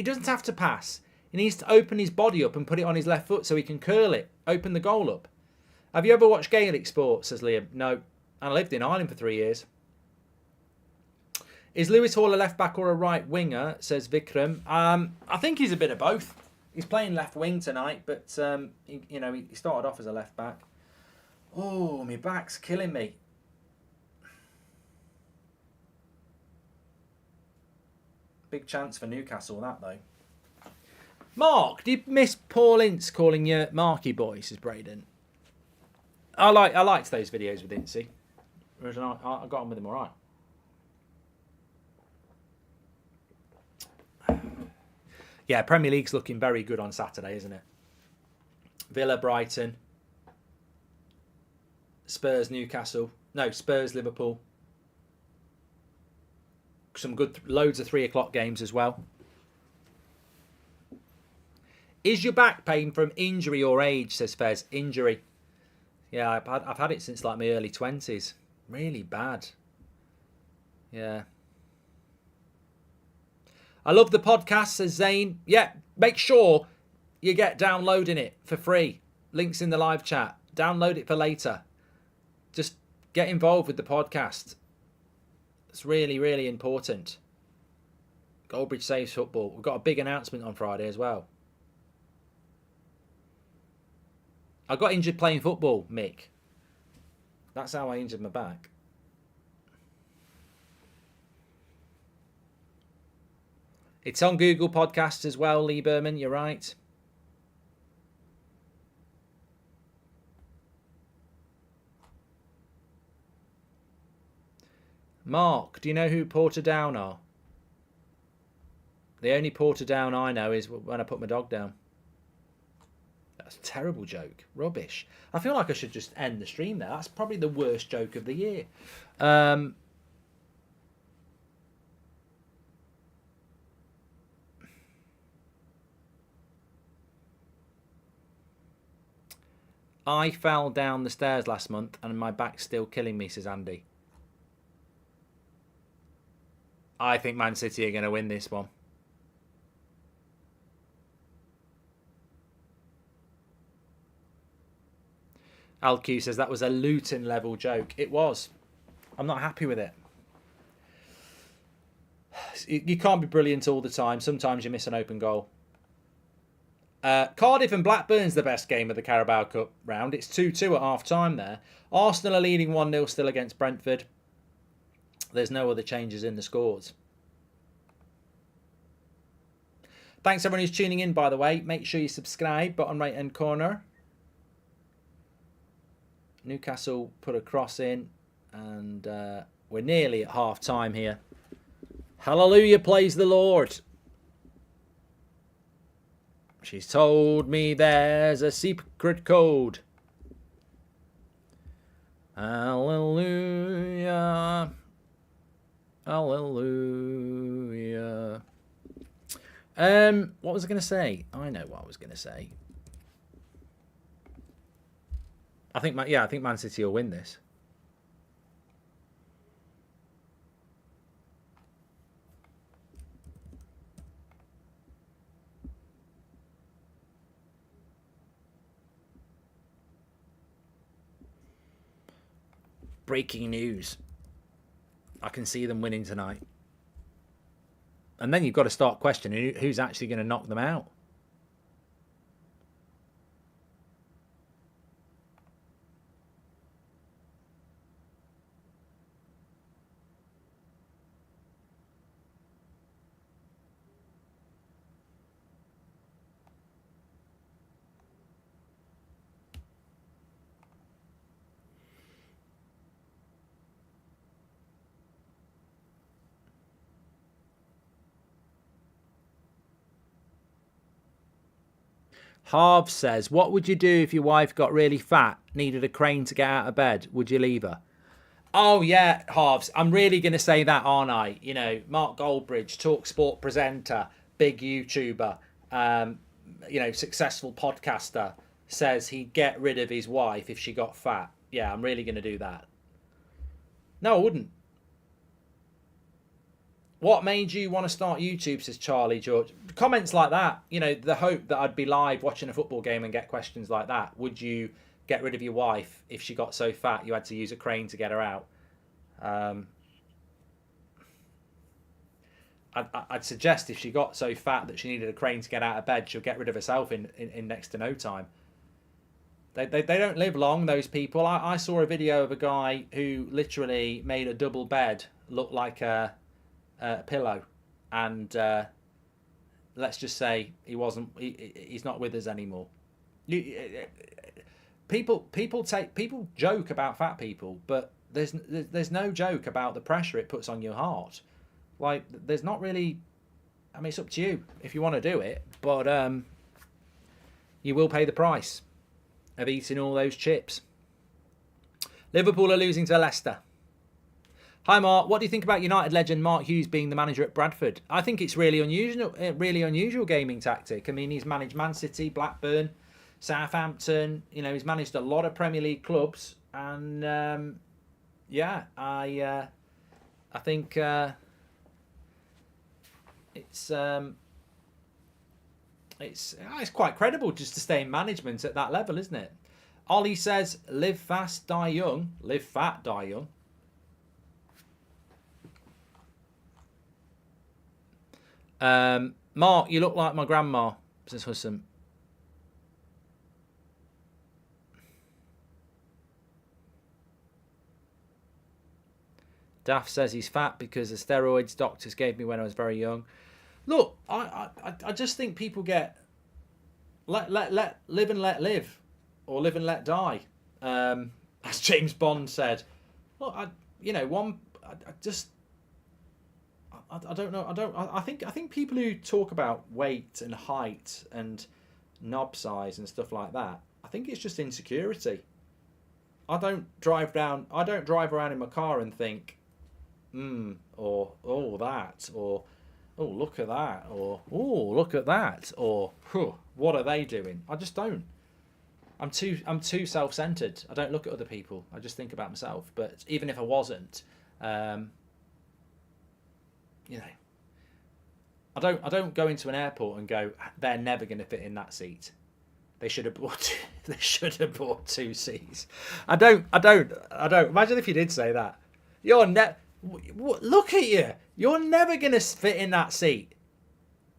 doesn't have to pass. He needs to open his body up and put it on his left foot so he can curl it, open the goal up. Have you ever watched Gaelic sport, says Liam? No. And I lived in Ireland for 3 years. Is Lewis Hall a left back or a right winger, says Vikram? I think he's a bit of both. He's playing left wing tonight, but he started off as a left back. Oh, my back's killing me. Big chance for Newcastle, that though. Mark, do you miss Paul Ince calling you Marky Boy, says Braden? I liked those videos with Incy. I got on with him all right. Yeah, Premier League's looking very good on Saturday, isn't it? Villa, Brighton, Spurs, Newcastle. No, Spurs, Liverpool. Some good, loads of 3 o'clock games as well. Is your back pain from injury or age, says Fez? Injury. Yeah, I've had it since like my early 20s. Really bad. Yeah. I love the podcast, says Zane. Yeah, make sure you get downloading it for free. Links in the live chat. Download it for later. Just get involved with the podcast. It's really, really important. Goldbridge saves football. We've got a big announcement on Friday as well. I got injured playing football, Mick. That's how I injured my back. It's on Google Podcasts as well, Lee Berman. You're right. Mark, do you know who Portadown are? The only Portadown I know is when I put my dog down. That's a terrible joke. Rubbish. I feel like I should just end the stream there. That's probably the worst joke of the year. I fell down the stairs last month and my back's still killing me, says Andy. I think Man City are going to win this one. LQ says that was a Luton level joke. It was. I'm not happy with it. You can't be brilliant all the time. Sometimes you miss an open goal. Cardiff and Blackburn's the best game of the Carabao Cup round. It's 2-2 at half-time there. Arsenal are leading 1-0 still against Brentford. There's no other changes in the scores. Thanks everyone who's tuning in, by the way. Make sure you subscribe, bottom right-hand corner. Newcastle put a cross in, and we're nearly at half-time here. Hallelujah, praise the Lord. She's told me there's a secret code. Hallelujah. Hallelujah. What was I going to say? I know what I was going to say. I think Man City will win this. Breaking news. I can see them winning tonight. And then you've got to start questioning who's actually going to knock them out. Harv says, what would you do if your wife got really fat, needed a crane to get out of bed? Would you leave her? Oh, yeah, Harvs. I'm really going to say that, aren't I? You know, Mark Goldbridge, talk sport presenter, big YouTuber, successful podcaster, says he'd get rid of his wife if she got fat. Yeah, I'm really going to do that. No, I wouldn't. What made you want to start YouTube, says Charlie George. Comments like that, the hope that I'd be live watching a football game and get questions like that. Would you get rid of your wife if she got so fat you had to use a crane to get her out? I'd suggest if she got so fat that she needed a crane to get out of bed, she'll get rid of herself in next to no time. They don't live long, those people. I saw a video of a guy who literally made a double bed look like a pillow, and let's just say he's not with us anymore. People joke about fat people, but there's no joke about the pressure it puts on your heart. Like, there's not really. I mean, it's up to you if you want to do it, but you will pay the price of eating all those chips. Liverpool are losing to Leicester. Hi Mark, what do you think about United legend Mark Hughes being the manager at Bradford? I think it's really unusual gaming tactic. I mean, he's managed Man City, Blackburn, Southampton. He's managed a lot of Premier League clubs, and I think it's quite credible just to stay in management at that level, isn't it? Ollie says, live fast, die young. Live fat, die young. Mark, you look like my grandma, says Hussam. Daft says he's fat because of steroids doctors gave me when I was very young. Look, I just think people get let live and let live, or live and let die. As James Bond said. Look, I don't know. I think people who talk about weight and height and knob size and stuff like that, I think it's just insecurity. I don't drive around in my car and think, or oh that, or oh look at that, or oh look at that, or what are they doing? I just don't. I'm too self-centered. I don't look at other people. I just think about myself. But even if I wasn't, I don't go into an airport and go, they're never going to fit in that seat. They should have bought two seats. I don't. Imagine if you did say that. Look at you. You're never going to fit in that seat.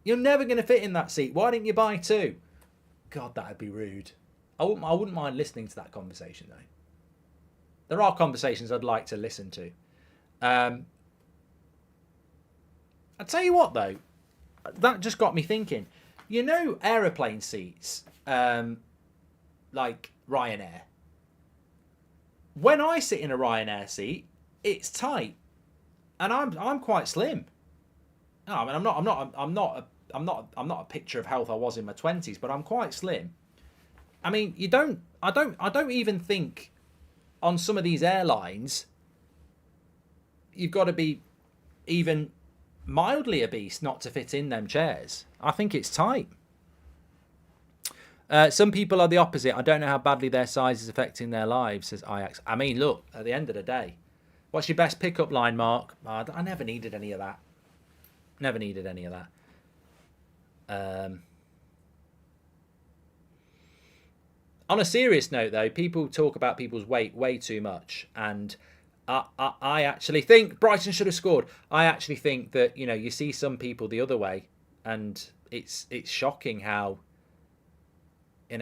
You're never going to fit in that seat. Why didn't you buy two? God, that'd be rude. I wouldn't mind listening to that conversation though. There are conversations I'd like to listen to. I'll tell you what though, that just got me thinking. You know, aeroplane seats, like Ryanair. When I sit in a Ryanair seat, it's tight, and I'm quite slim. No, I mean I'm not a picture of health I was in my 20s, but I'm quite slim. I mean, I don't even think on some of these airlines you've got to be even mildly obese not to fit in them chairs. I think it's tight. Some people are the opposite. I don't know how badly their size is affecting their lives, says Ajax. I mean, look, at the end of the day, what's your best pickup line, Mark? I never needed any of that. Never needed any of that. On a serious note, though, people talk about people's weight way too much, and I actually think Brighton should have scored. I actually think that you see some people the other way, and it's shocking how we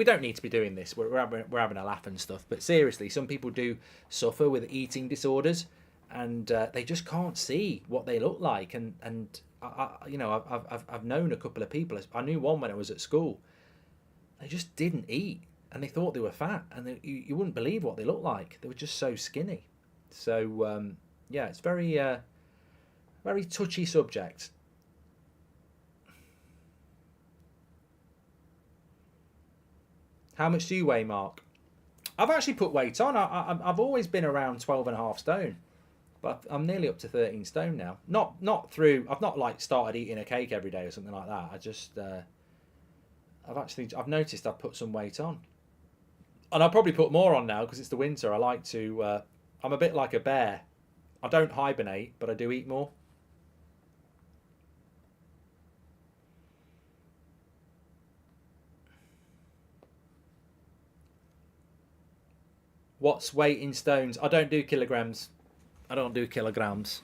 don't need to be doing this. We're having a laugh and stuff, but seriously, some people do suffer with eating disorders, and they just can't see what they look like. And I've known a couple of people. I knew one when I was at school. They just didn't eat, and they thought they were fat, and you wouldn't believe what they looked like. They were just so skinny. So it's very very touchy subject. How much do you weigh, Mark? I've actually put weight on. I've always been around 12.5 stone, but I'm nearly up to 13 stone now. Not through. I've not like started eating a cake every day or something like that. I just I've noticed I've put some weight on, and I'll probably put more on now because it's the winter. I like to. I'm a bit like a bear. I don't hibernate, but I do eat more. What's weight in stones? I don't do kilograms. I don't do kilograms.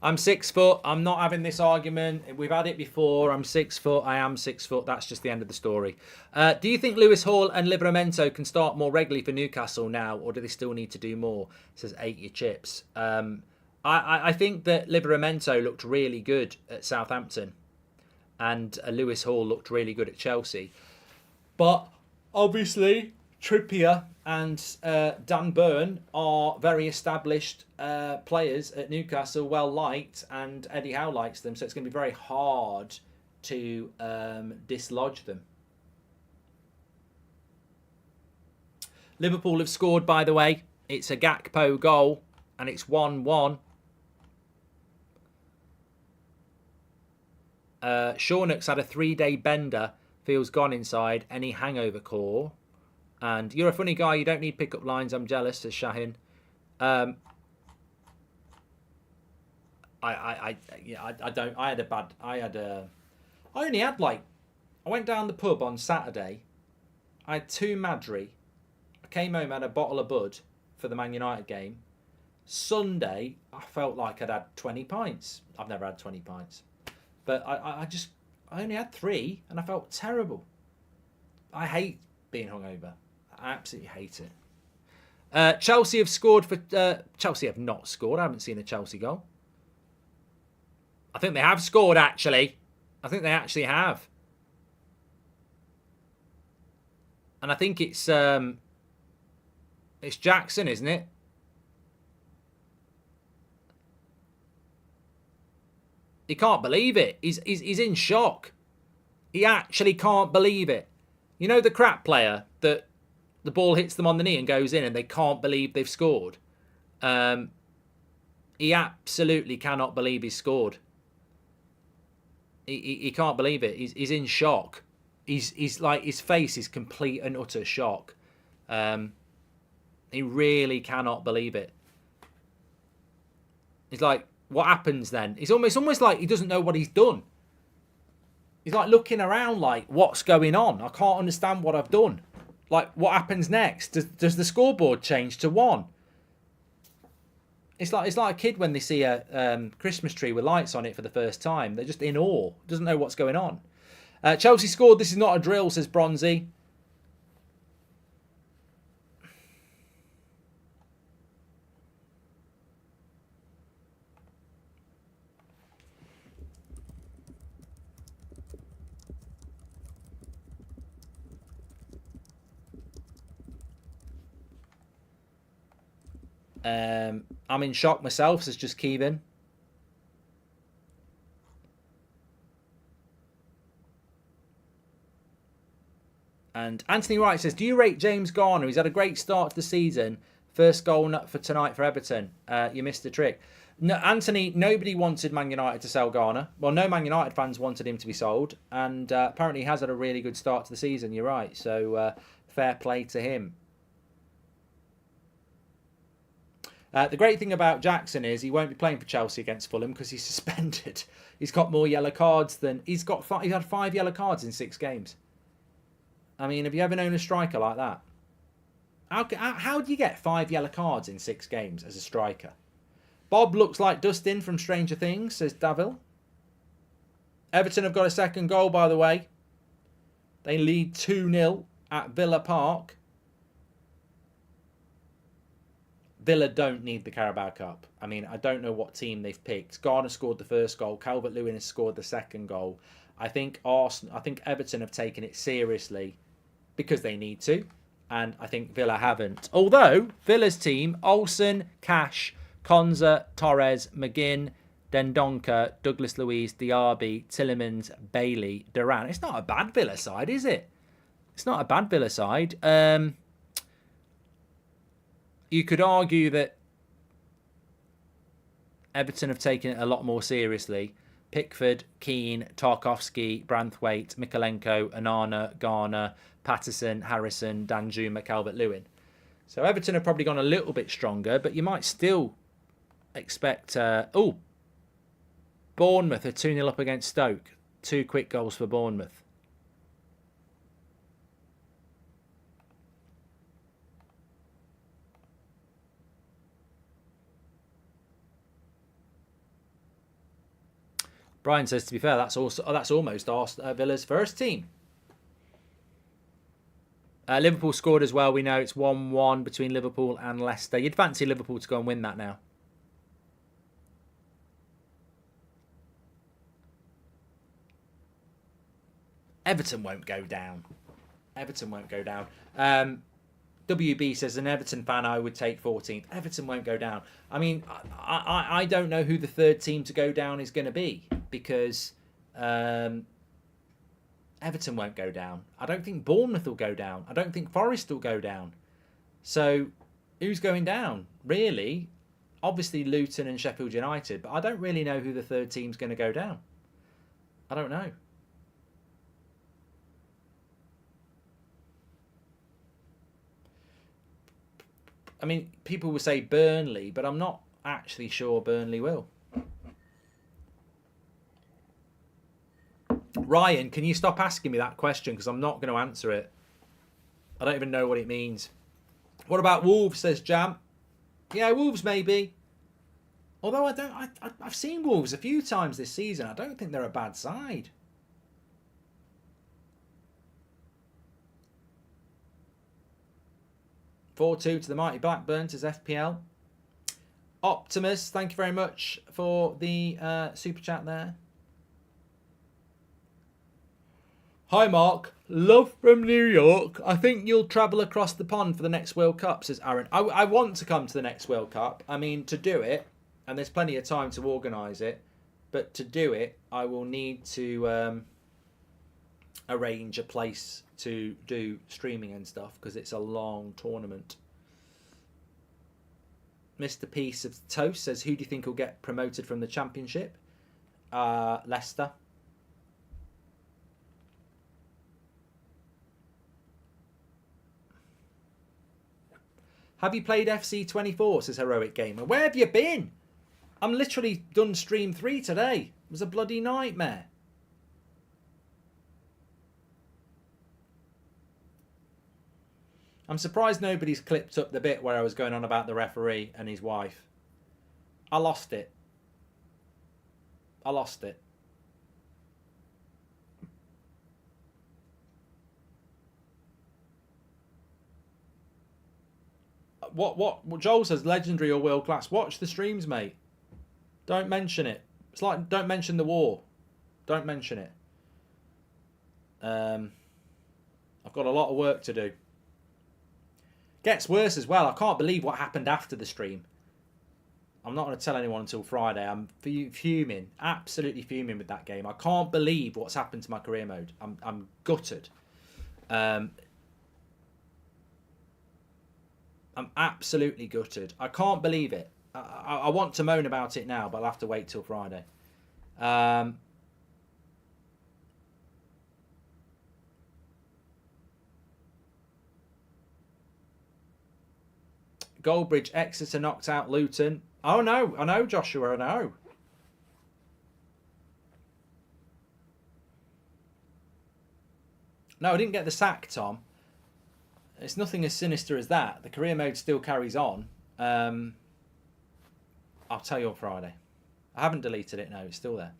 I'm 6 foot. I'm not having this argument. We've had it before. I'm 6 foot. I am 6 foot. That's just the end of the story. Do you think Lewis Hall and Livramento can start more regularly for Newcastle now, or do they still need to do more? Says 8 your chips. I think that Livramento looked really good at Southampton, and Lewis Hall looked really good at Chelsea. But obviously, Trippier and Dan Burn are very established players at Newcastle, well liked, and Eddie Howe likes them, so it's going to be very hard to dislodge them. Liverpool have scored, by the way. It's a Gakpo goal, and it's 1-1. Shawnock's had a 3-day bender, feels gone inside. Any hangover core? And you're a funny guy, you don't need pick-up lines, I'm jealous, says Shahin. I don't. I had a bad. I only had like. I went down the pub on Saturday. I had 2 Madry. I came home, had a bottle of Bud for the Man United game. Sunday, I felt like I'd had 20 pints. I've never had 20 pints. But I only had 3 and I felt terrible. I hate being hungover. I absolutely hate it. Chelsea have scored for... Chelsea have not scored. I haven't seen a Chelsea goal. I think they have scored, actually. I think they actually have. And I think it's Jackson, isn't it? He can't believe it. He's in shock. He actually can't believe it. You know the crap player that the ball hits them on the knee and goes in and they can't believe they've scored? He absolutely cannot believe he's scored. He can't believe it. He's in shock. He's like, his face is complete and utter shock. He really cannot believe it. He's like, what happens then? It's almost like he doesn't know what he's done. He's like looking around like, what's going on? I can't understand what I've done. Like, what happens next? Does the scoreboard change to 1? It's like a kid when they see a Christmas tree with lights on it for the first time. They're just in awe. Doesn't know what's going on. Chelsea scored. This is not a drill, says Bronzy. I'm in shock myself, says just Kevin. And Anthony Wright says, do you rate James Garner? He's had a great start to the season. First goal for tonight for Everton. You missed the trick. No, Anthony, nobody wanted Man United to sell Garner. Well, no Man United fans wanted him to be sold. And apparently he has had a really good start to the season. You're right. So fair play to him. The great thing about Jackson is he won't be playing for Chelsea against Fulham because he's suspended. He's got more yellow cards than... He's had 5 yellow cards in 6 games. I mean, have you ever known a striker like that? How do you get 5 yellow cards in 6 games as a striker? Bob looks like Dustin from Stranger Things, says Davil. Everton have got a second goal, by the way. They lead 2-0 at Villa Park. Villa don't need the Carabao Cup. I mean, I don't know what team they've picked. Garner scored the first goal. Calvert-Lewin has scored the second goal. I think Everton have taken it seriously because they need to. And I think Villa haven't. Although, Villa's team, Olsen, Cash, Konza, Torres, McGinn, Dendonka, Douglas Luiz, Diaby, Tillemans, Bailey, Duran. It's not a bad Villa side, is it? It's not a bad Villa side. You could argue that Everton have taken it a lot more seriously. Pickford, Keane, Tarkowski, Branthwaite, Mikalenko, Onana, Garner, Patterson, Harrison, Danjuma, Calvert-Lewin. So Everton have probably gone a little bit stronger, but you might still expect... Bournemouth are 2-0 up against Stoke. 2 quick goals for Bournemouth. Brian says, to be fair, that's almost Villa's first team. Liverpool scored as well. We know it's 1-1 between Liverpool and Leicester. You'd fancy Liverpool to go and win that now. Everton won't go down. Everton won't go down. WB says, an Everton fan, I would take 14th. Everton won't go down. I mean, I don't know who the third team to go down is going to be because Everton won't go down. I don't think Bournemouth will go down. I don't think Forest will go down. So who's going down? Really? Obviously Luton and Sheffield United, but I don't really know who the third team's going to go down. I don't know. I mean, people will say Burnley, but I'm not actually sure Burnley will. Ryan, can you stop asking me that question? Because I'm not going to answer it. I don't even know what it means. What about Wolves, says Jam. Yeah, Wolves maybe. Although I've seen Wolves a few times this season. I don't think they're a bad side. (4-2) to the mighty Blackburn, says FPL. Optimus, thank you very much for the super chat there. Hi Mark, love from New York. I think you'll travel across the pond for the next World Cup, says Aaron. I want to come to the next World Cup. I mean, to do it, and there's plenty of time to organise it, but to do it, I will need to arrange a place to do streaming and stuff, because it's a long tournament. Mr. Piece of Toast says, who do you think will get promoted from the Championship? Leicester. Have you played FC24, says Heroic Gamer. Where have you been? I'm literally done stream 3 today. It was a bloody nightmare. I'm surprised nobody's clipped up the bit where I was going on about the referee and his wife. I lost it. I lost it. What Joel says, legendary or world class. Watch the streams, mate. Don't mention it. It's like, don't mention the war. Don't mention it. I've got a lot of work to do. Gets worse as well. I can't believe what happened after the stream. I'm not going to tell anyone until Friday. I'm fuming. Absolutely fuming with that game. I can't believe what's happened to my career mode. I'm gutted. I'm absolutely gutted. I can't believe it. I want to moan about it now, but I'll have to wait till Friday. Goldbridge, Exeter knocked out Luton. Oh no, I know, Joshua, I know. No, I didn't get the sack, Tom. It's nothing as sinister as that. The career mode still carries on. I'll tell you on Friday. I haven't deleted it, no, it's still there.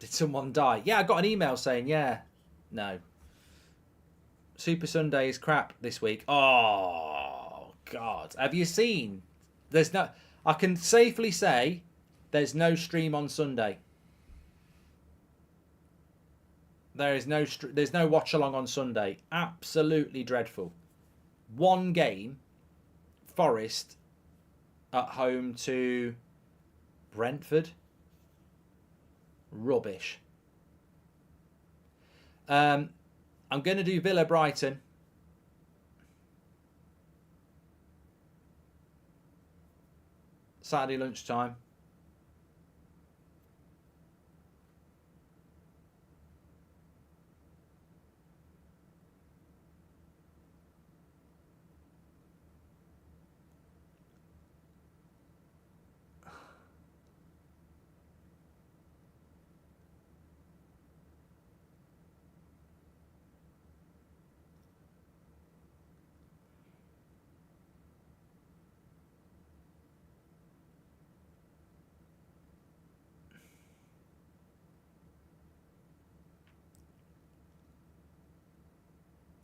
Did someone die? Yeah, I got an email saying, yeah, no. Super Sunday is crap this week. Oh, God. Have you seen? There's no... I can safely say there's no stream on Sunday. There's no watch-along on Sunday. Absolutely dreadful. One game, Forest, at home to Brentford. Rubbish. I'm going to do Villa Brighton. Saturday lunchtime.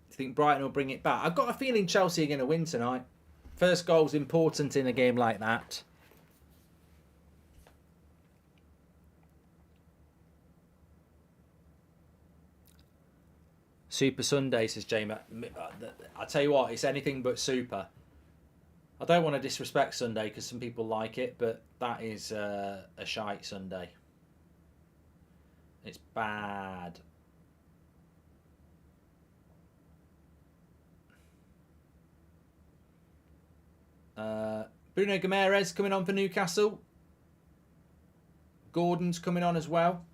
I think Brighton will bring it back. I've got a feeling Chelsea are going to win tonight. First goal's important in a game like that. Super Sunday, says Jamie. I tell you what, it's anything but super. I don't want to disrespect Sunday because some people like it, but that is a shite Sunday. It's bad. Bruno Guimaraes coming on for Newcastle. Gordon's coming on as well.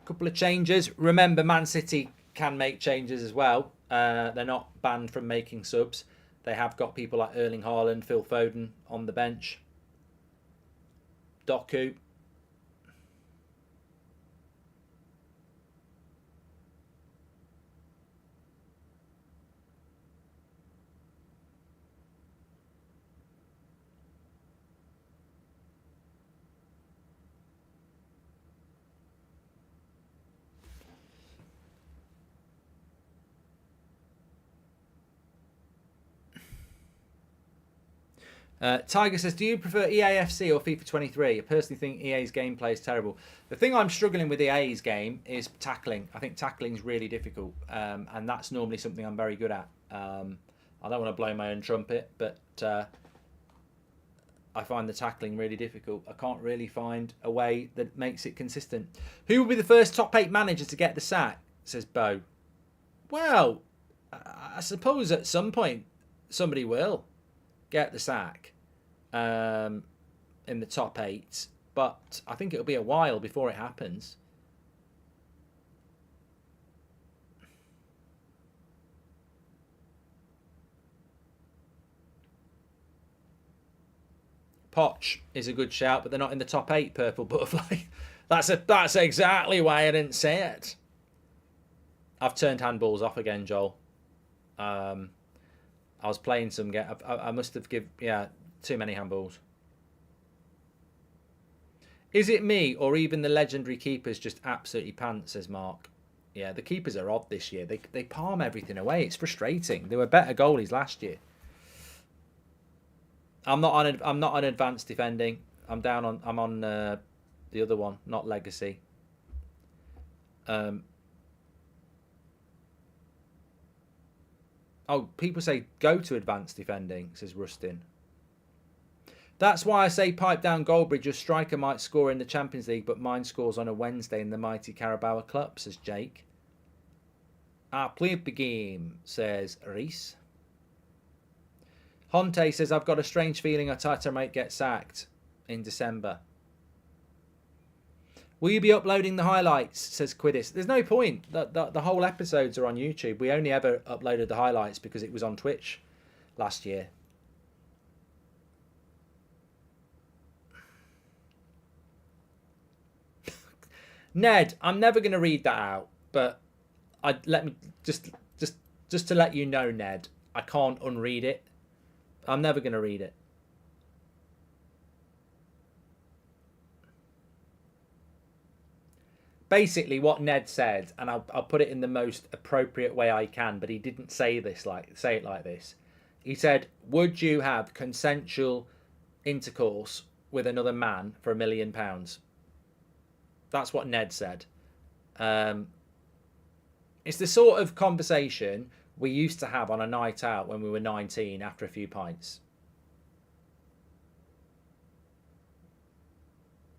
Couple of changes. Remember, Man City can make changes as well. They're not banned from making subs. They have got people like Erling Haaland, Phil Foden on the bench. Doku. Tiger says, do you prefer EAFC or FIFA 23? I personally think EA's gameplay is terrible. The thing I'm struggling with EA's game is tackling. I think tackling is really difficult, and that's normally something I'm very good at. I don't want to blow my own trumpet, but I find the tackling really difficult. I can't really find a way that makes it consistent. Who will be the first top 8 manager to get the sack? Says Bo. Well, I suppose at some point somebody will get the sack in the top 8, but I think it'll be a while before it happens. Poch is a good shout, but they're not in the top 8, Purple Butterfly. That's exactly why I didn't say it. I've turned handballs off again, Joel. I was playing some game. I must have too many handballs. Is it me or even the legendary keepers just absolutely pants? Says Mark. Yeah, the keepers are odd this year. They palm everything away. It's frustrating. They were better goalies last year. I'm not on advanced defending. I'm on the other one, not legacy. Oh, people say go to advanced defending, says Rustin. That's why I say pipe down Goldbridge. Your striker might score in the Champions League, but mine scores on a Wednesday in the mighty Carabao Cup, says Jake. I played the game, says Reese. Honte says, I've got a strange feeling Arteta might get sacked in December. Will you be uploading the highlights, says Quiddis. There's no point. The whole episodes are on YouTube. We only ever uploaded the highlights because it was on Twitch last year. Ned, I'm never going to read that out, but just to let you know, Ned, I can't unread it. I'm never going to read it. Basically, what Ned said, and I'll put it in the most appropriate way I can, but he didn't say it like this. He said, "Would you have consensual intercourse with another man for £1 million?" That's what Ned said. It's the sort of conversation we used to have on a night out when we were 19 after a few pints.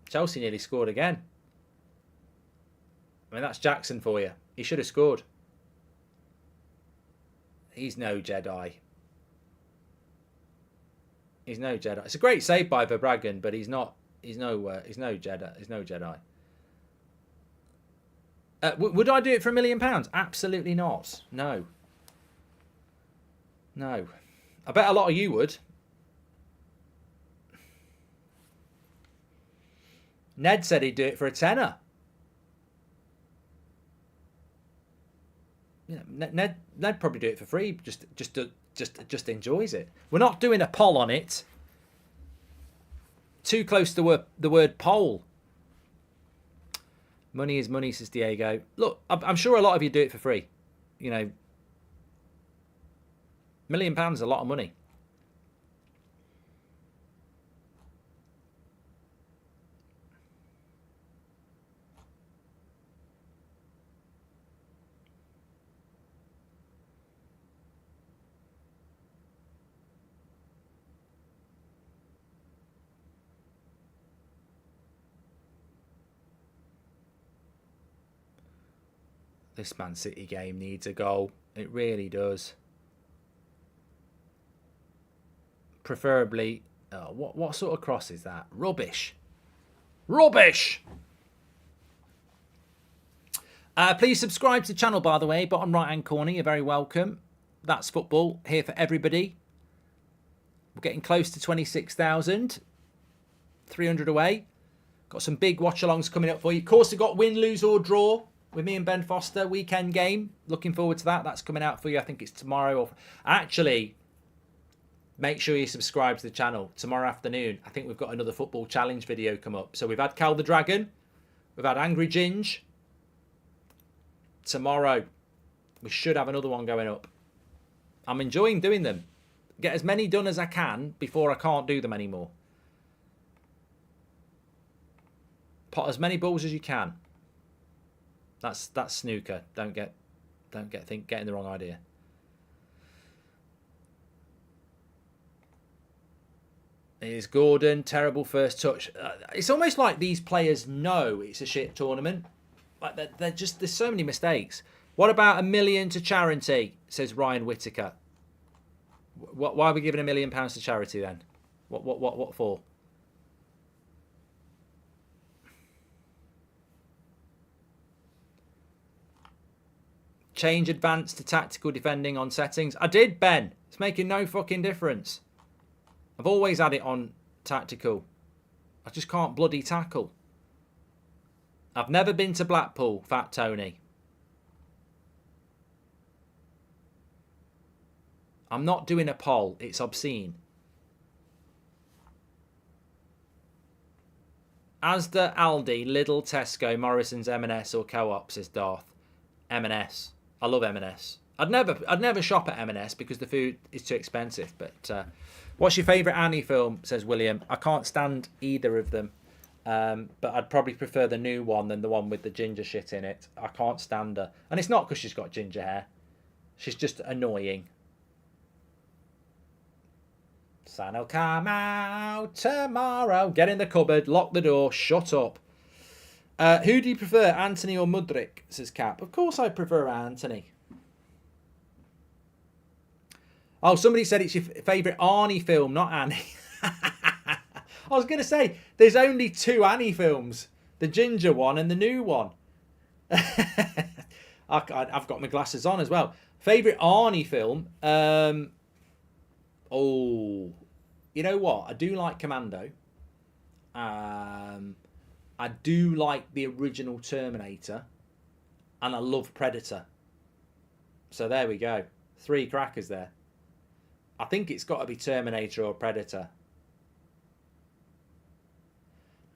Chelsea nearly scored again. I mean, that's Jackson for you. He should have scored. He's no Jedi. He's no Jedi. It's a great save by Verbruggen, but he's no Jedi. Would I do it for £1 million? Absolutely not. No. I bet a lot of you would. Ned said he'd do it for a tenner. You know, Ned probably do it for free. Just enjoys it. We're not doing a poll on it. Too close to the word poll. Money is money, says Diego. Look, I'm sure a lot of you do it for free. You know, £1 million is a lot of money. This Man City game needs a goal. It really does. Preferably, what sort of cross is that? Rubbish. Please subscribe to the channel, by the way. Bottom right-hand corner, you're very welcome. That's football, here for everybody. We're getting close to 26,000. 300 away. Got some big watch-alongs coming up for you. Of course, we've got win, lose or draw with me and Ben Foster. Weekend game. Looking forward to that. That's coming out for you. I think it's tomorrow. Or actually, make sure you subscribe to the channel. Tomorrow afternoon, I think we've got another football challenge video come up. So we've had Cal the Dragon. We've had Angry Ginge. Tomorrow, we should have another one going up. I'm enjoying doing them. Get as many done as I can before I can't do them anymore. Pot as many balls as you can. That's snooker. Don't get getting the wrong idea. Here's Gordon. Terrible first touch. It's almost like these players know it's a shit tournament. Like they're just, there's so many mistakes. What about £1 million to charity? Says Ryan Whittaker. Why are we giving £1 million to charity then? What for? Change advanced to tactical defending on settings. I did, Ben. It's making no fucking difference. I've always had it on tactical. I just can't bloody tackle. I've never been to Blackpool, Fat Tony. I'm not doing a poll. It's obscene. Asda, Aldi, Lidl, Tesco, Morrison's, M&S or Co-op, says Darth. M&S. I love M&S. I'd never shop at M&S because the food is too expensive. But what's your favourite Annie film? Says William. I can't stand either of them. But I'd probably prefer the new one than the one with the ginger shit in it. I can't stand her. And it's not because she's got ginger hair. She's just annoying. San'll come out tomorrow. Get in the cupboard. Lock the door. Shut up. Who do you prefer, Anthony or Mudrick? Says Cap. Of course I prefer Anthony. Oh, somebody said it's your favourite Arnie film, not Annie. I was going to say, there's only 2 Annie films. The ginger one and the new one. I've got my glasses on as well. Favourite Arnie film? Oh, you know what? I do like Commando. I do like the original Terminator. And I love Predator. So there we go. 3 crackers there. I think it's got to be Terminator or Predator.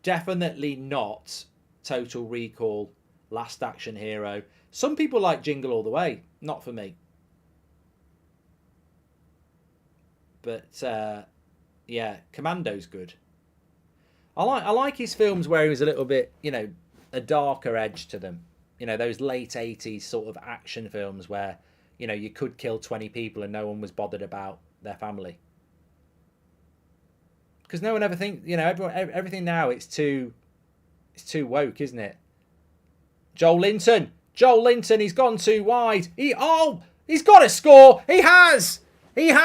Definitely not Total Recall, Last Action Hero. Some people like Jingle All the Way. Not for me. But, yeah, Commando's good. I like his films where he was a little bit, you know, a darker edge to them. You know, those late 80s sort of action films where, you know, you could kill 20 people and no one was bothered about their family. Because no one ever thinks, you know, everything now, it's too woke, isn't it? Joel Linton, he's gone too wide. He's got to score. He has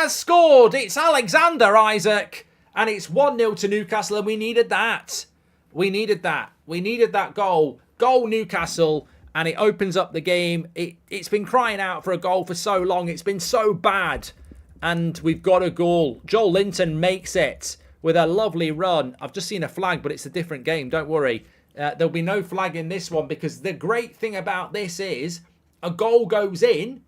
scored. It's Alexander Isaac. And it's 1-0 to Newcastle, and we needed that. We needed that goal. Goal Newcastle, and it opens up the game. It's been crying out for a goal for so long. It's been so bad. And we've got a goal. Joel Linton makes it with a lovely run. I've just seen a flag, but it's a different game. Don't worry. There'll be no flag in this one because the great thing about this is a goal goes in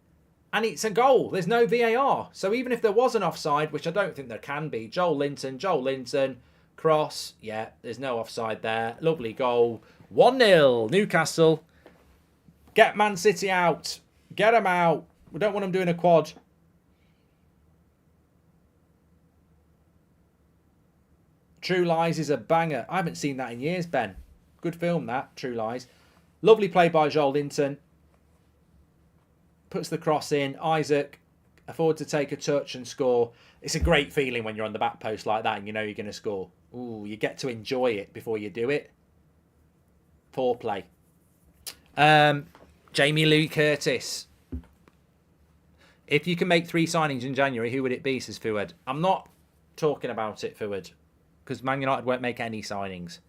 and it's a goal. There's no VAR. So even if there was an offside, which I don't think there can be, Joel Linton, cross. Yeah, there's no offside there. Lovely goal. 1-0, Newcastle. Get Man City out. Get them out. We don't want them doing a quad. True Lies is a banger. I haven't seen that in years, Ben. Good film, that. True Lies. Lovely play by Joel Linton. Puts the cross in. Isaac afford to take a touch and score. It's a great feeling when you're on the back post like that and you know you're going to score. Ooh, you get to enjoy it before you do it. Poor play. Jamie Lee Curtis. If you can make 3 signings in January, who would it be, says Fuad? I'm not talking about it, Fuad, because Man United won't make any signings.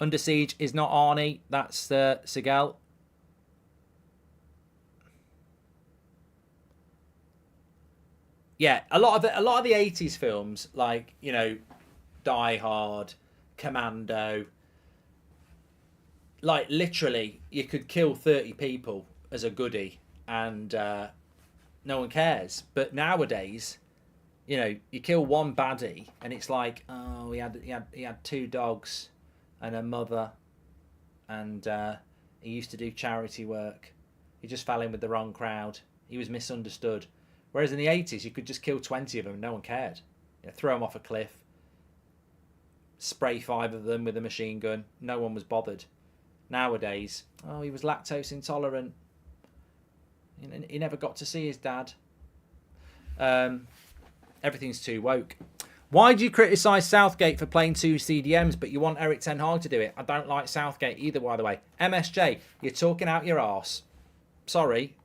Under Siege is not Arnie. That's Sigel. Yeah, a lot of the 80s films, like, you know, Die Hard, Commando, like literally you could kill 30 people as a goodie and no one cares. But nowadays, you know, you kill one baddie and it's like, oh, he had two dogs and a mother, and he used to do charity work. He just fell in with the wrong crowd. He was misunderstood. Whereas in the 80s, you could just kill 20 of them and no one cared. You know, throw them off a cliff, spray 5 of them with a machine gun. No one was bothered. Nowadays, oh, he was lactose intolerant. He never got to see his dad. Everything's too woke. Why do you criticise Southgate for playing 2 CDMs, but you want Eric Ten Hag to do it? I don't like Southgate either, by the way. MSJ, you're talking out your arse. Sorry.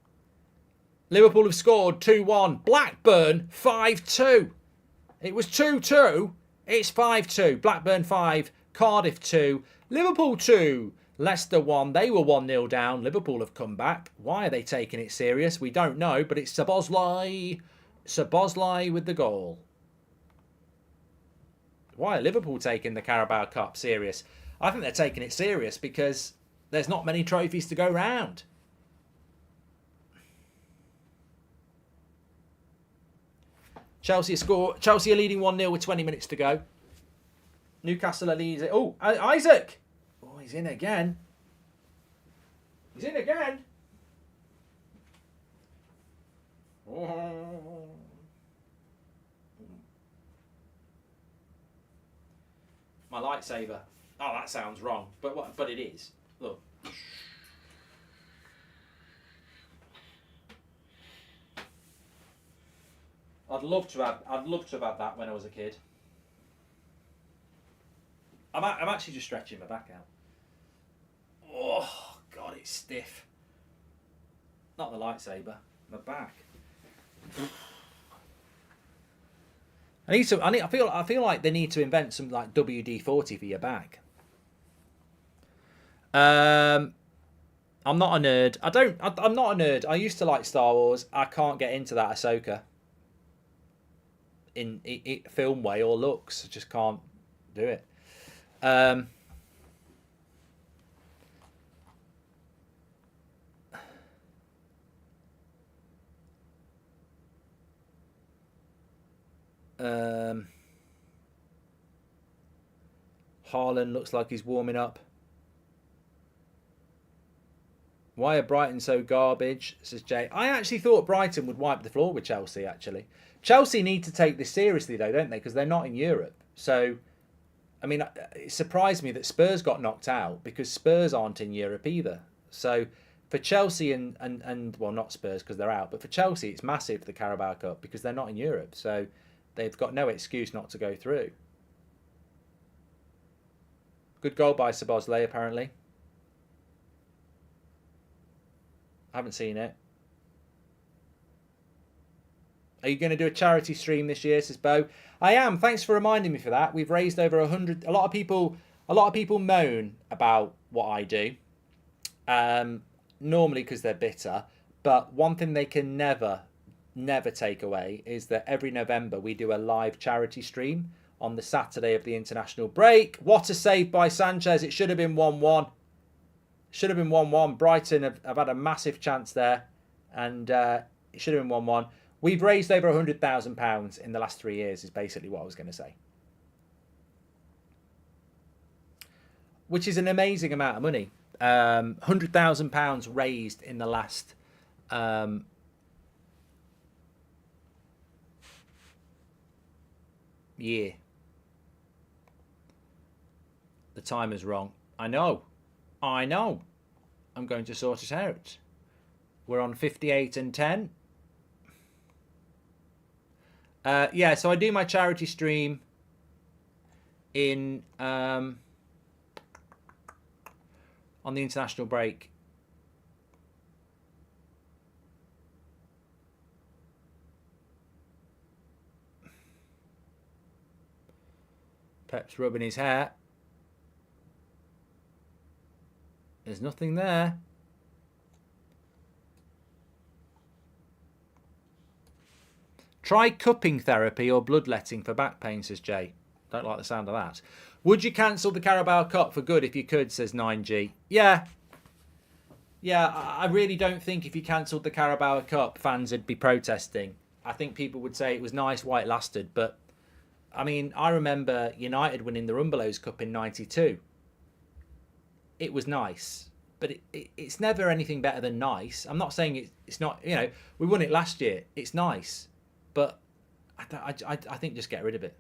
Liverpool have scored 2-1. Blackburn 5-2. It was 2-2. It's 5-2. Blackburn 5. Cardiff 2. Liverpool 2. Leicester 1. They were 1-0 down. Liverpool have come back. Why are they taking it serious? We don't know, but it's Szoboszlai. Szoboszlai with the goal. Why are Liverpool taking the Carabao Cup serious? I think they're taking it serious because there's not many trophies to go round. Chelsea are leading 1-0 with 20 minutes to go. Newcastle are leading. Oh, Isaac. Oh, he's in again. He's in again. Oh. My lightsaber. Oh, that sounds wrong, but it is. Look. I'd love to have had that when I was a kid. I'm actually just stretching my back out. Oh God, it's stiff. Not the lightsaber, my back. I feel like they need to invent some like WD-40 for your back. I'm not a nerd. I'm not a nerd. I used to like Star Wars. I can't get into that Ahsoka. In film way or looks, I just can't do it. Haaland looks like he's warming up. Why are Brighton so garbage? Says Jay. I actually thought Brighton would wipe the floor with Chelsea, actually. Chelsea need to take this seriously, though, don't they? Because they're not in Europe. So, I mean, it surprised me that Spurs got knocked out because Spurs aren't in Europe either. So, for Chelsea and well, not Spurs because they're out, but for Chelsea, it's massive, the Carabao Cup, because they're not in Europe. So, they've got no excuse not to go through. Good goal by Szoboszlai, apparently. I haven't seen it. Are you going to do a charity stream this year, says Bo? I am. Thanks for reminding me for that. We've raised over 100. A lot of people moan about what I do. Normally because they're bitter. But one thing they can never take away is that every November we do a live charity stream on the Saturday of the international break. What a save by Sanchez. It should have been 1-1. Should have been 1-1. Brighton have had a massive chance there. And it should have been 1-1. We've raised over £100,000 in the last 3 years is basically what I was going to say. Which is an amazing amount of money. £100,000 raised in the last year. The timer's wrong. I know. I'm going to sort it out. We're on 58 and 10. Yeah, so I do my charity stream in on the international break. Pep's rubbing his hair. There's nothing there. Try cupping therapy or bloodletting for back pain, says Jay. Don't like the sound of that. Would you cancel the Carabao Cup for good if you could, says 9G. Yeah. Yeah, I really don't think if you cancelled the Carabao Cup, fans would be protesting. I think people would say it was nice while it lasted. But, I mean, I remember United winning the Rumbelows Cup in 92. It was nice. But it's never anything better than nice. I'm not saying it's not, you know, we won it last year. It's nice. But I think just get rid of it.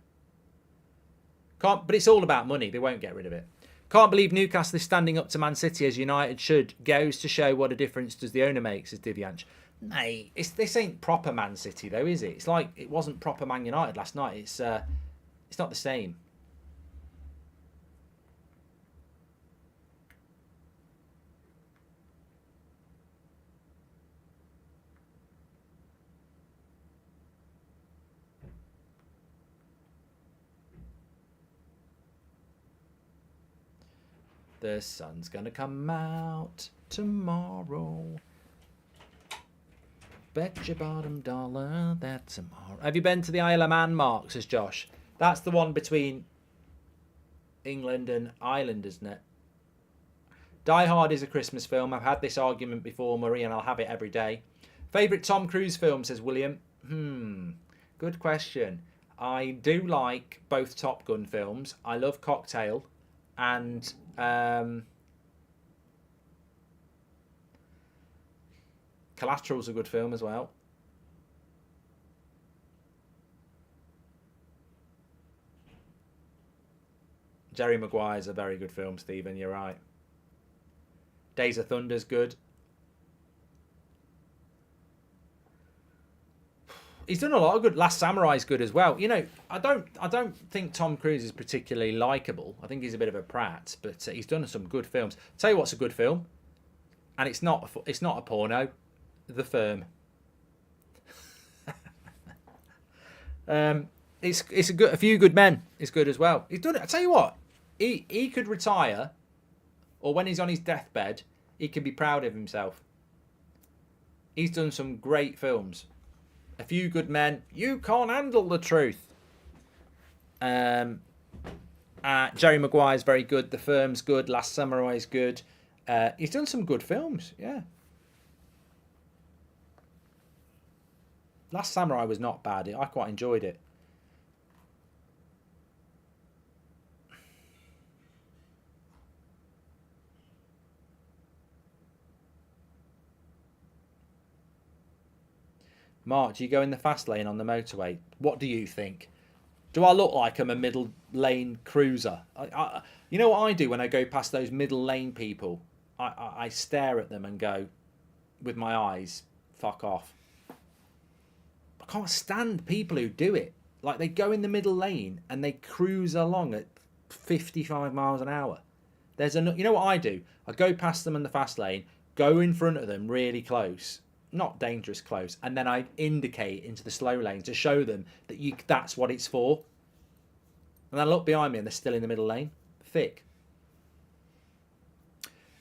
But it's all about money. They won't get rid of it. Can't believe Newcastle is standing up to Man City as United should. Goes to show what a difference does the owner make, says Divyansh. Mate, this ain't proper Man City though, is it? It's like it wasn't proper Man United last night. It's not the same. The sun's gonna come out tomorrow. Bet your bottom dollar that tomorrow. Have you been to the Isle of Man, Mark, says Josh? That's the one between England and Ireland, isn't it? Die Hard is a Christmas film. I've had this argument before, Murray, and I'll have it every day. Favourite Tom Cruise film, says William. Good question. I do like both Top Gun films. I love Cocktail. And Collateral's a good film as well. Jerry Maguire's a very good film, Stephen. You're right. Days of Thunder's good. He's done a lot of good. Last Samurai's good as well. You know, I don't think Tom Cruise is particularly likable. I think he's a bit of a prat, but he's done some good films. Tell you what's a good film, and it's not a porno. The Firm. It's a few good men is good as well. He's done it. I tell you what, he could retire, or when he's on his deathbed, he can be proud of himself. He's done some great films. A Few Good Men. You can't handle the truth. Jerry Maguire's very good. The Firm's good. Last Samurai's good. He's done some good films. Yeah. Last Samurai was not bad. I quite enjoyed it. Mark, do you go in the fast lane on the motorway? What do you think? Do I look like I'm a middle lane cruiser? You know what I do when I go past those middle lane people? I stare at them and go, with my eyes, fuck off. I can't stand people who do it. Like, they go in the middle lane and they cruise along at 55 miles an hour. You know what I do? I go past them in the fast lane, go in front of them really close, not dangerous close, and then I indicate into the slow lane to show them that that's what it's for. And I look behind me and they're still in the middle lane. Thick.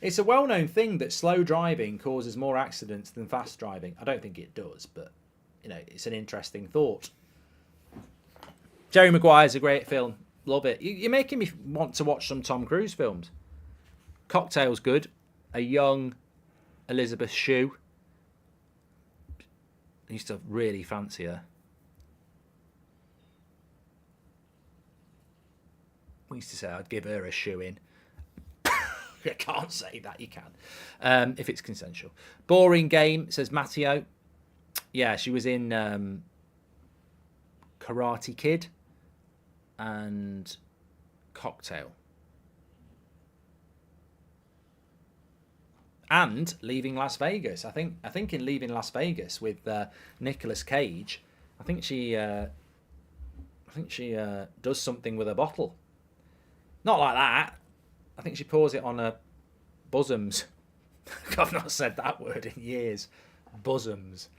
It's a well-known thing that slow driving causes more accidents than fast driving. I don't think it does, but you know, it's an interesting thought. Jerry Maguire's a great film. Love it. You're making me want to watch some Tom Cruise films. Cocktail's good. A young Elizabeth Shue. I used to really fancy her. We used to say I'd give her a shoe in. I can't say that, you can. If it's consensual. Boring game, says Matteo. Yeah, she was in Karate Kid and Cocktail. And Leaving Las Vegas. I think in Leaving Las Vegas with Nicolas Cage, I think she does something with a bottle. Not like that. I think she pours it on her bosoms. I've not said that word in years. Bosoms.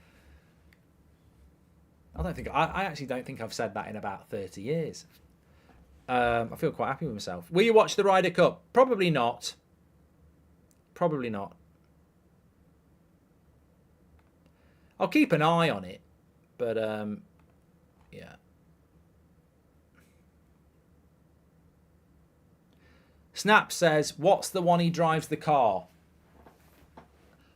I actually don't think I've said that in about 30 years. I feel quite happy with myself. Will you watch the Ryder Cup? Probably not. Probably not. I'll keep an eye on it, but yeah. Snap says, what's the one he drives the car?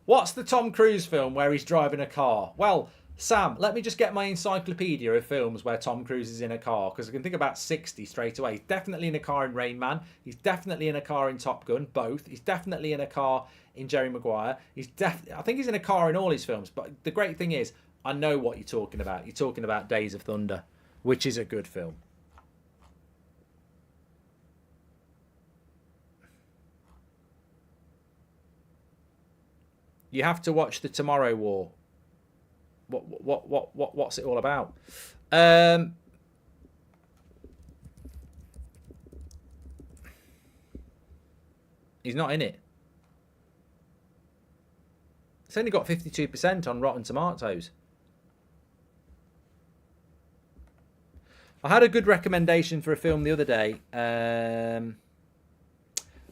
What's the Tom Cruise film where he's driving a car? Well, Sam, let me just get my encyclopedia of films where Tom Cruise is in a car, because I can think about 60 straight away. He's definitely in a car in Rain Man. He's definitely in a car in Top Gun, both. He's definitely in a car in Jerry Maguire. I think he's in a car in all his films. But the great thing is, I know what you're talking about. You're talking about Days of Thunder, which is a good film. You have to watch the Tomorrow War. What's it all about? He's not in it. It's only got 52% on Rotten Tomatoes. I had a good recommendation for a film the other day.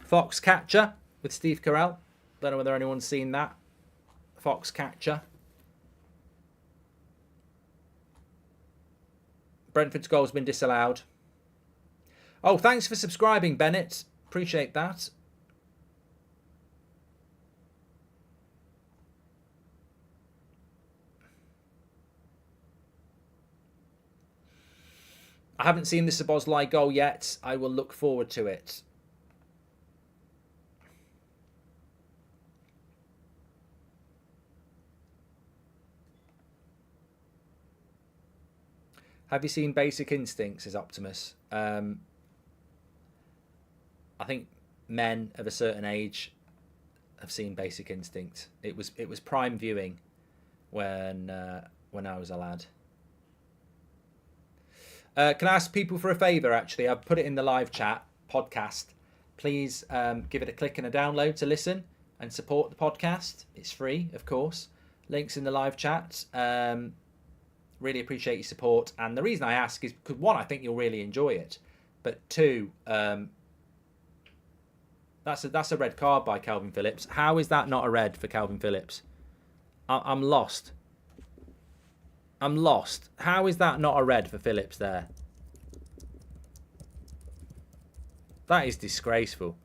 Foxcatcher with Steve Carell. Don't know whether anyone's seen that. Foxcatcher. Brentford's goal's been disallowed. Oh, thanks for subscribing, Bennett. Appreciate that. I haven't seen the Szoboszlai goal yet. I will look forward to it. Have you seen Basic Instinct, says Optimus? I think men of a certain age have seen Basic Instinct. It was prime viewing when I was a lad. Can I ask people for a favour, actually? I've put it in the live chat podcast. Please give it a click and a download to listen and support the podcast. It's free, of course. Links in the live chat. Really appreciate your support. And the reason I ask is because, one, I think you'll really enjoy it. But two, that's a red card by Calvin Phillips. How is that not a red for Calvin Phillips? I'm lost. I'm lost. How is that not a red for Phillips there? That is disgraceful.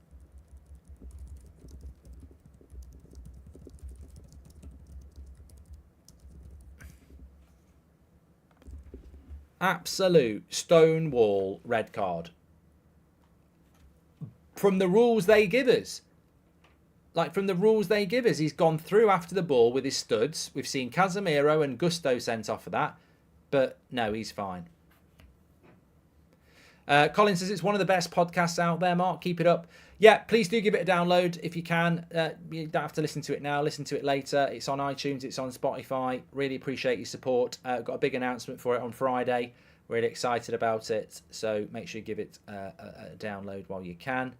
Absolute stonewall red card. From the rules they give us. He's gone through after the ball with his studs. We've seen Casemiro and Gusto sent off for that. But no, he's fine. Colin says it's one of the best podcasts out there, Mark. Keep it up. Yeah, please do give it a download if you can. You don't have to listen to it now. Listen to it later. It's on iTunes. It's on Spotify. Really appreciate your support. Got a big announcement for it on Friday. Really excited about it. So make sure you give it a download while you can.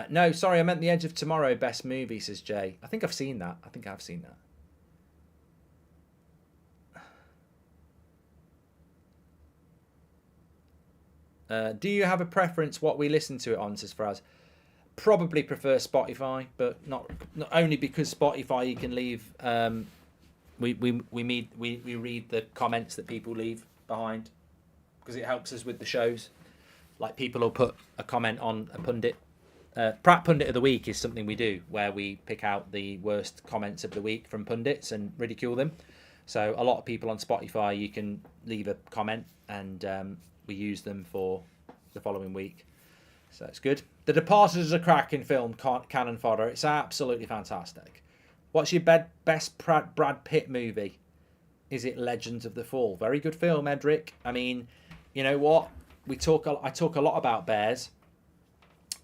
No, sorry, I meant The Edge of Tomorrow, best movie, says Jay. I think I've seen that. I think I've seen that. Do you have a preference what we listen to it on, says Fraz? Probably prefer Spotify, but not only because Spotify you can leave. We read the comments that people leave behind because it helps us with the shows. Like people will put a comment on a pundit. Pratt Pundit of the Week is something we do where we pick out the worst comments of the week from pundits and ridicule them. So a lot of people on Spotify, you can leave a comment and we use them for the following week. So it's good. The Departed is a cracking film, cannon fodder. It's absolutely fantastic. What's your best Brad Pitt movie? Is it Legends of the Fall? Very good film, Edric. I mean, you know what? I talk a lot about bears.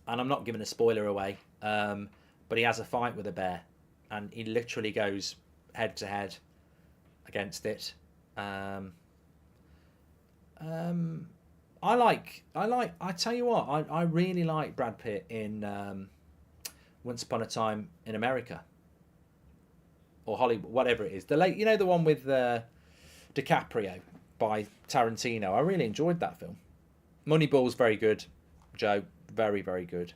And I'm not giving a spoiler away, but he has a fight with a bear, and he literally goes head to head against it. I tell you what, I really like Brad Pitt in Once Upon a Time in America, or Hollywood, whatever it is. The one with DiCaprio by Tarantino. I really enjoyed that film. Moneyball's very good, Joe. Very, very good.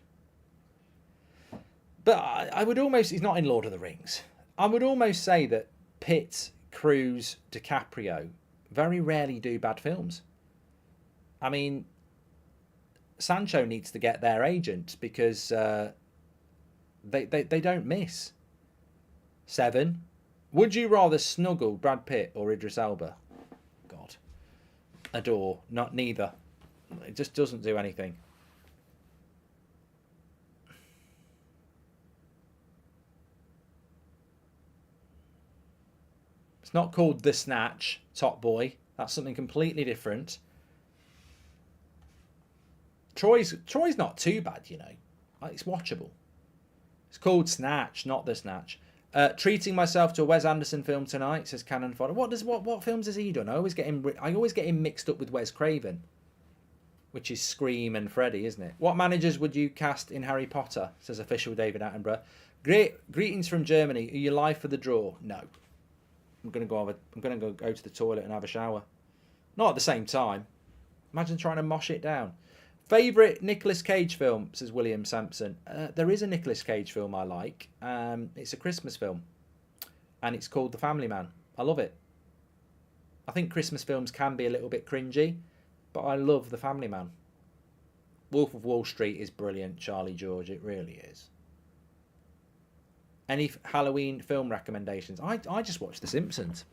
But I would almost... He's not in Lord of the Rings. I would almost say that Pitt, Cruise, DiCaprio very rarely do bad films. I mean, Sancho needs to get their agent because they don't miss. 7. Would you rather snuggle Brad Pitt or Idris Elba? God. Adore. Not neither. It just doesn't do anything. It's not called The Snatch, Top Boy. That's something completely different. Troy's not too bad, you know. It's watchable. It's called Snatch, not The Snatch. Treating myself to a Wes Anderson film tonight, says Cannon Fodder. What films has he done? I always get him mixed up with Wes Craven, which is Scream and Freddy, isn't it? What managers would you cast in Harry Potter? Says official David Attenborough. Greetings from Germany. Are you live for the draw? No. I'm gonna go to the toilet and have a shower. Not at the same time. Imagine trying to mosh it down. Favourite Nicolas Cage film, says William Sampson. There is a Nicolas Cage film I like. It's a Christmas film. And it's called The Family Man. I love it. I think Christmas films can be a little bit cringy, but I love The Family Man. Wolf of Wall Street is brilliant, Charlie George. It really is. Any Halloween film recommendations? I just watched The Simpsons.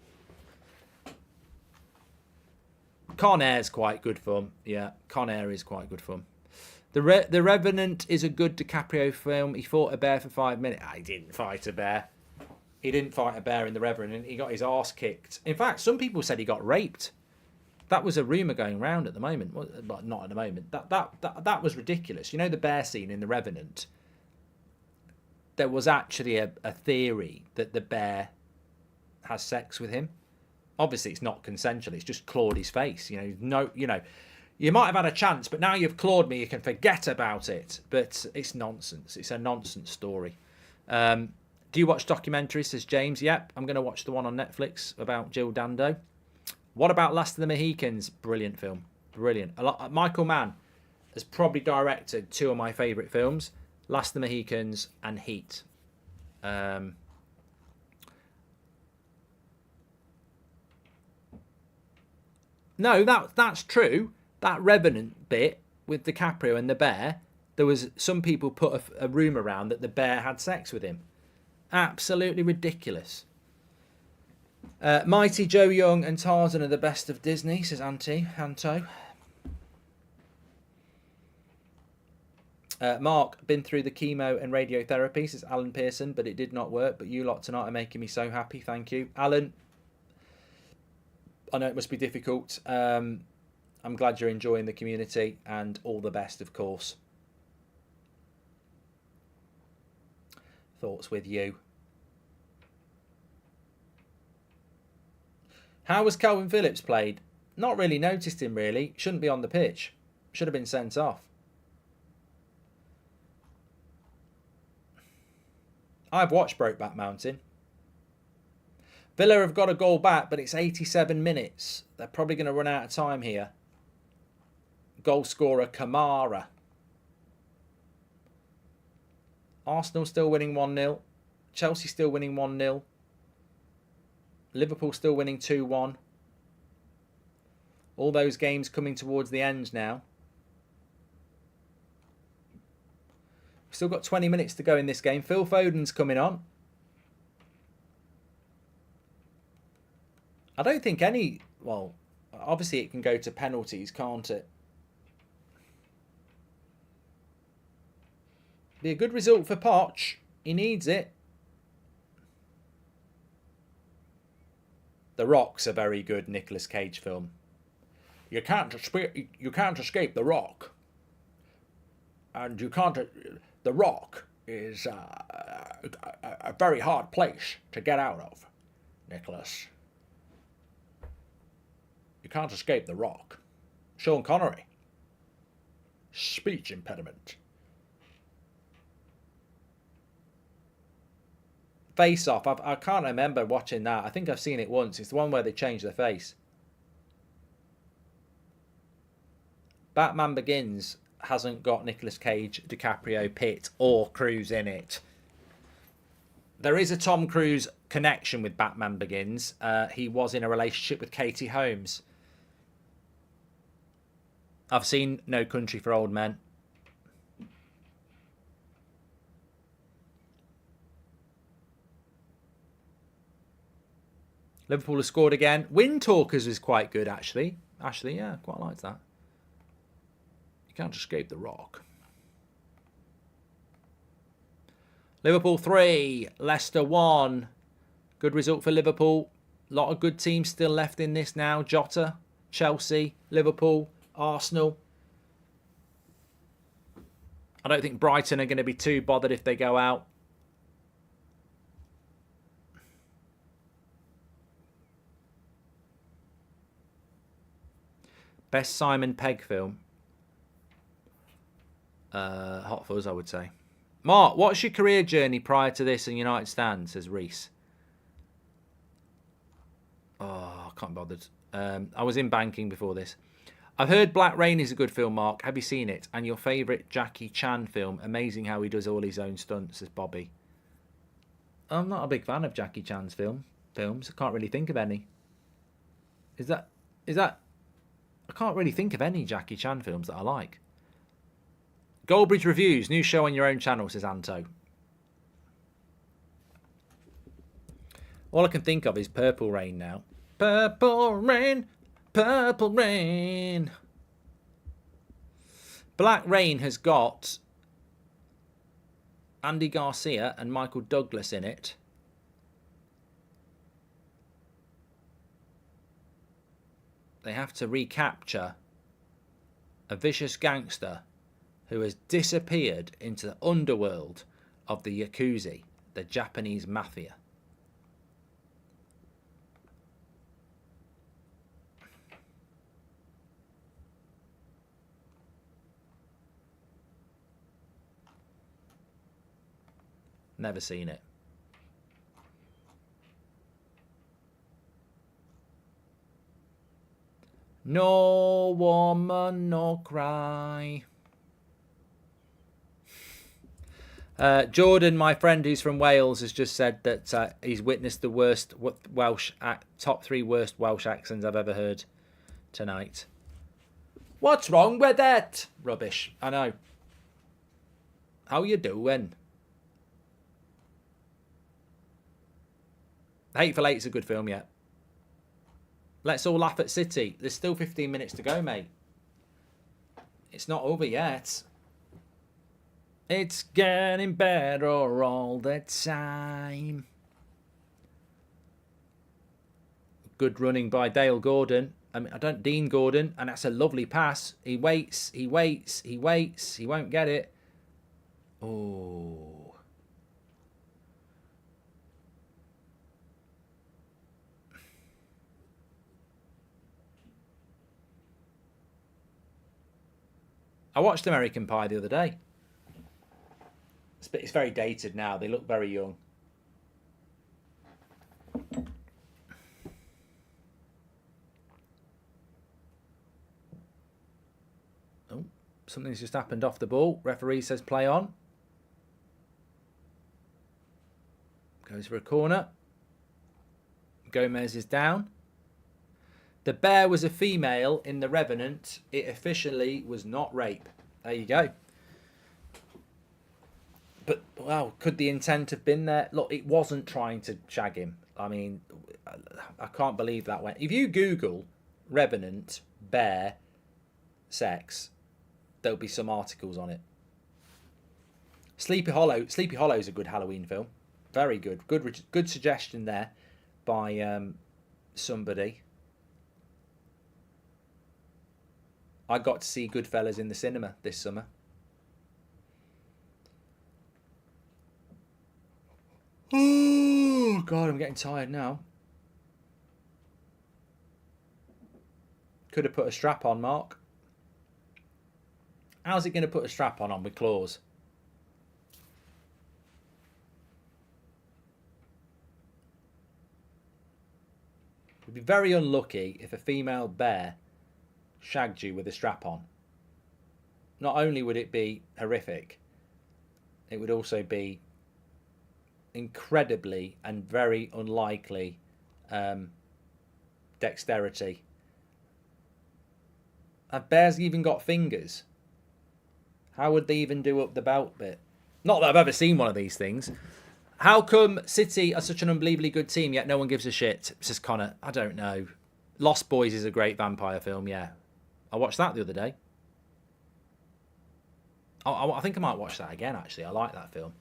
Con Air's quite good fun. Yeah, Con Air is quite good fun. The Revenant is a good DiCaprio film. He fought a bear for 5 minutes. He didn't fight a bear. He didn't fight a bear in The Revenant. He got his arse kicked. In fact, some people said he got raped. That was a rumour going around at the moment. Well, not at the moment. That was ridiculous. You know the bear scene in The Revenant? There was actually a theory that the bear has sex with him. Obviously, it's not consensual. It's just clawed his face. You know, you might have had a chance, but now you've clawed me, you can forget about it. But it's nonsense. It's a nonsense story. Do you watch documentaries, says James? Yep, I'm going to watch the one on Netflix about Jill Dando. What about Last of the Mohicans? Brilliant film. Brilliant. Michael Mann has probably directed 2 of my favourite films. Last of the Mohicans and Heat. No, that's true. That Revenant bit with DiCaprio and the bear, there was some people put a rumour around that the bear had sex with him. Absolutely ridiculous. Mighty Joe Young and Tarzan are the best of Disney, says Anto. Mark, been through the chemo and radiotherapy, says Alan Pearson, but it did not work. But you lot tonight are making me so happy. Thank you. Alan, I know it must be difficult. I'm glad you're enjoying the community, and all the best, of course. Thoughts with you. How was Calvin Phillips played? Not really noticed him, really. Shouldn't be on the pitch. Should have been sent off. I've watched Brokeback Mountain. Villa have got a goal back, but it's 87 minutes. They're probably going to run out of time here. Goal scorer Kamara. Arsenal still winning 1-0. Chelsea still winning 1-0. Liverpool still winning 2-1. All those games coming towards the end now. We've still got 20 minutes to go in this game. Phil Foden's coming on. I don't think any... Well, obviously it can go to penalties, can't it? Be a good result for Poch. He needs it. The Rock's a very good Nicolas Cage film. You can't escape The Rock. And you can't... The Rock is a very hard place to get out of, Nicholas. You can't escape The Rock. Sean Connery. Speech impediment. Face Off. I can't remember watching that. I think I've seen it once. It's the one where they change their face. Batman Begins hasn't got Nicolas Cage, DiCaprio, Pitt, or Cruise in it. There is a Tom Cruise connection with Batman Begins. He was in a relationship with Katie Holmes. I've seen No Country for Old Men. Liverpool has scored again. Wind Talkers is quite good, actually. Actually, yeah, quite liked that. You can't escape the rock. Liverpool 3, Leicester 1. Good result for Liverpool. A lot of good teams still left in this now. Jota, Chelsea, Liverpool, Arsenal. I don't think Brighton are going to be too bothered if they go out. Best Simon Pegg film. Hot Fuzz, I would say. Mark, what's your career journey prior to this in United Stand, says Reese. Oh, I can't be bothered. I was in banking before this. I've heard Black Rain is a good film, Mark. Have you seen it? And your favourite Jackie Chan film? Amazing how he does all his own stunts, says Bobby. I'm not a big fan of Jackie Chan's films. I can't really think of any. Is that... I can't really think of any Jackie Chan films that I like. Goldbridge Reviews, new show on your own channel, says Anto. All I can think of is Purple Rain now. Purple Rain, Purple Rain. Black Rain has got Andy Garcia and Michael Douglas in it. They have to recapture a vicious gangster who has disappeared into the underworld of the Yakuza, the Japanese mafia. Never seen it. No woman, no cry. Jordan, my friend who's from Wales, has just said that he's witnessed the worst top 3 worst Welsh accents I've ever heard tonight. What's wrong with that? Rubbish. I know. How you doing? Hateful Eight's a good film, yeah. Let's all laugh at City. There's still 15 minutes to go, mate. It's not over yet. It's getting better all the time. Good running by Dale Gordon. Dean Gordon, and that's a lovely pass. He waits, he waits, he waits. He won't get it. Oh. I watched American Pie the other day. It's very dated now. They look very young. Oh, something's just happened off the ball. Referee says play on. Goes for a corner. Gomez is down. The bear was a female in The Revenant. It officially was not rape. There you go. But, well, could the intent have been there? Look, it wasn't trying to shag him. I mean, I can't believe that went. If you Google Revenant, bear, sex, there'll be some articles on it. Sleepy Hollow is a good Halloween film. Very good. Good suggestion there by somebody. I got to see Goodfellas in the cinema this summer. Oh, God, I'm getting tired now. Could have put a strap on, Mark. How's it going to put a strap on with claws? You'd be very unlucky if a female bear shagged you with a strap on. not only would it be horrific, it would also be incredibly and very unlikely dexterity. Have bears even got fingers? How would they even do up the belt bit? Not that I've ever seen one of these things. How come City are such an unbelievably good team, yet no one gives a shit? Says Connor. I don't know. Lost Boys is a great vampire film, yeah. I watched that the other day. I think I might watch that again, actually. I like that film,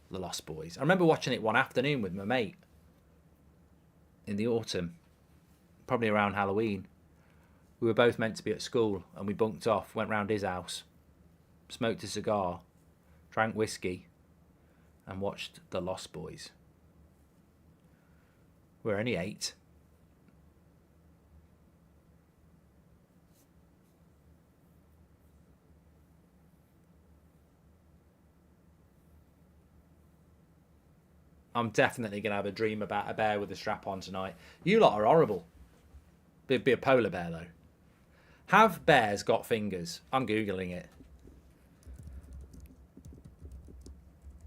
The Lost Boys. I remember watching it one afternoon with my mate in the autumn, probably around Halloween. We were both meant to be at school, and we bunked off, went round his house, smoked a cigar, drank whiskey, and watched The Lost Boys. We're only 8. I'm definitely going to have a dream about a bear with a strap on tonight. You lot are horrible. It'd be a polar bear, though. Have bears got fingers? I'm Googling it.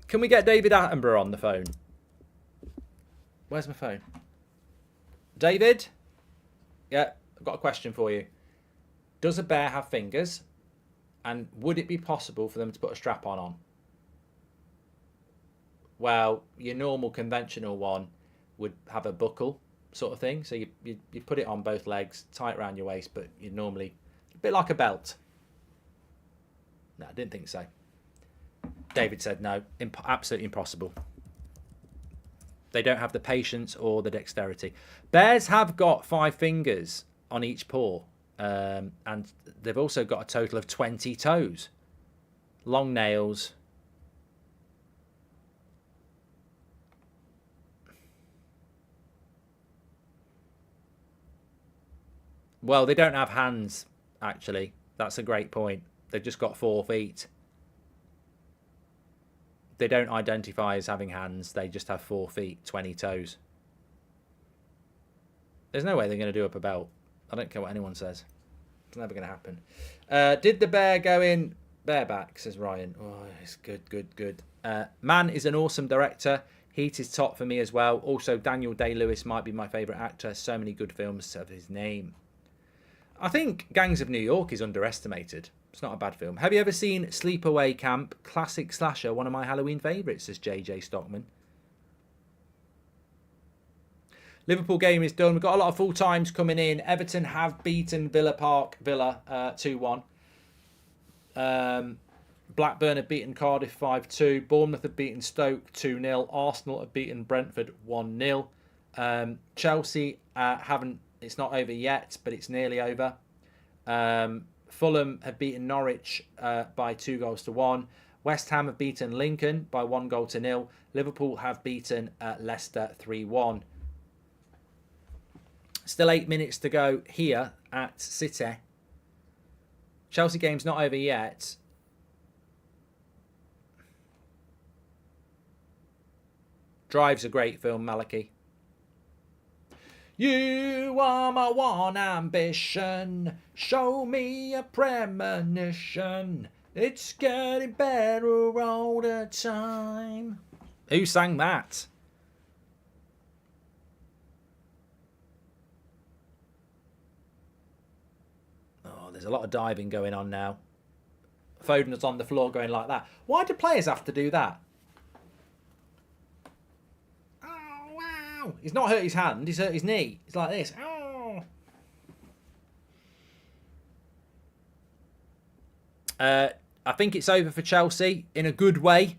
Can we get David Attenborough on the phone? Where's my phone? David? Yeah, I've got a question for you. Does a bear have fingers? And would it be possible for them to put a strap on? Well, your normal conventional one would have a buckle sort of thing. So you put it on both legs, tight around your waist, but you'd normally, a bit like a belt. No, I didn't think so. David said no, absolutely impossible. They don't have the patience or the dexterity. Bears have got 5 fingers on each paw, and they've also got a total of 20 toes. Long nails. Well, they don't have hands, actually. That's a great point. They've just got 4 feet. They don't identify as having hands. They just have 4 feet, 20 toes. There's no way they're going to do up a belt. I don't care what anyone says. It's never going to happen. Did the bear go in bareback, says Ryan. Oh, it's good. Man is an awesome director. Heat is top for me as well. Also, Daniel Day-Lewis might be my favourite actor. So many good films of his name. I think Gangs of New York is underestimated. It's not a bad film. Have you ever seen Sleepaway Camp? Classic slasher, one of my Halloween favourites, says JJ Stockman. Liverpool game is done. We've got a lot of full times coming in. Everton have beaten Villa 2-1. Blackburn have beaten Cardiff 5-2. Bournemouth have beaten Stoke 2-0. Arsenal have beaten Brentford 1-0. Chelsea haven't. It's not over yet, but it's nearly over. Fulham have beaten Norwich by 2-1. West Ham have beaten Lincoln by 1-0. Liverpool have beaten Leicester 3-1. Still 8 minutes to go here at City. Chelsea game's not over yet. Drive's a great film, Malachi. You are my one ambition. Show me a premonition. It's getting better all the time. Who sang that? Oh, there's a lot of diving going on now. Foden's on the floor going like that. Why do players have to do that? He's not hurt his hand, he's hurt his knee. It's like this. Oh. I think it's over for Chelsea in a good way.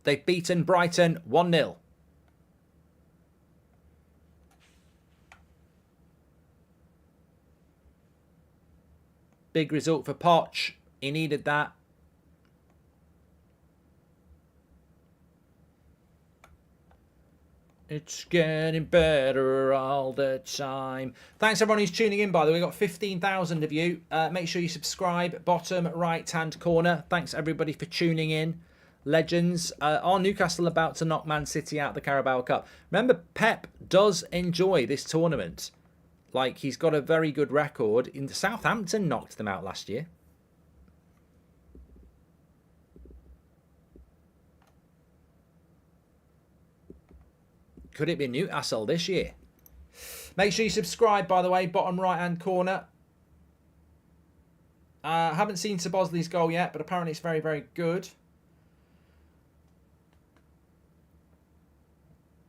They've beaten Brighton 1-0. Big result for Poch. He needed that. It's getting better all the time. Thanks everyone who's tuning in, by the way. We've got 15,000 of you. Make sure you subscribe. Bottom right-hand corner. Thanks everybody for tuning in. Legends. Are Newcastle about to knock Man City out of the Carabao Cup? Remember, Pep does enjoy this tournament. Like, he's got a very good record. Southampton knocked them out last year. Could it be Newcastle this year? Make sure you subscribe, by the way, bottom right-hand corner. I haven't seen Sir Bosley's goal yet, but apparently it's very, very good.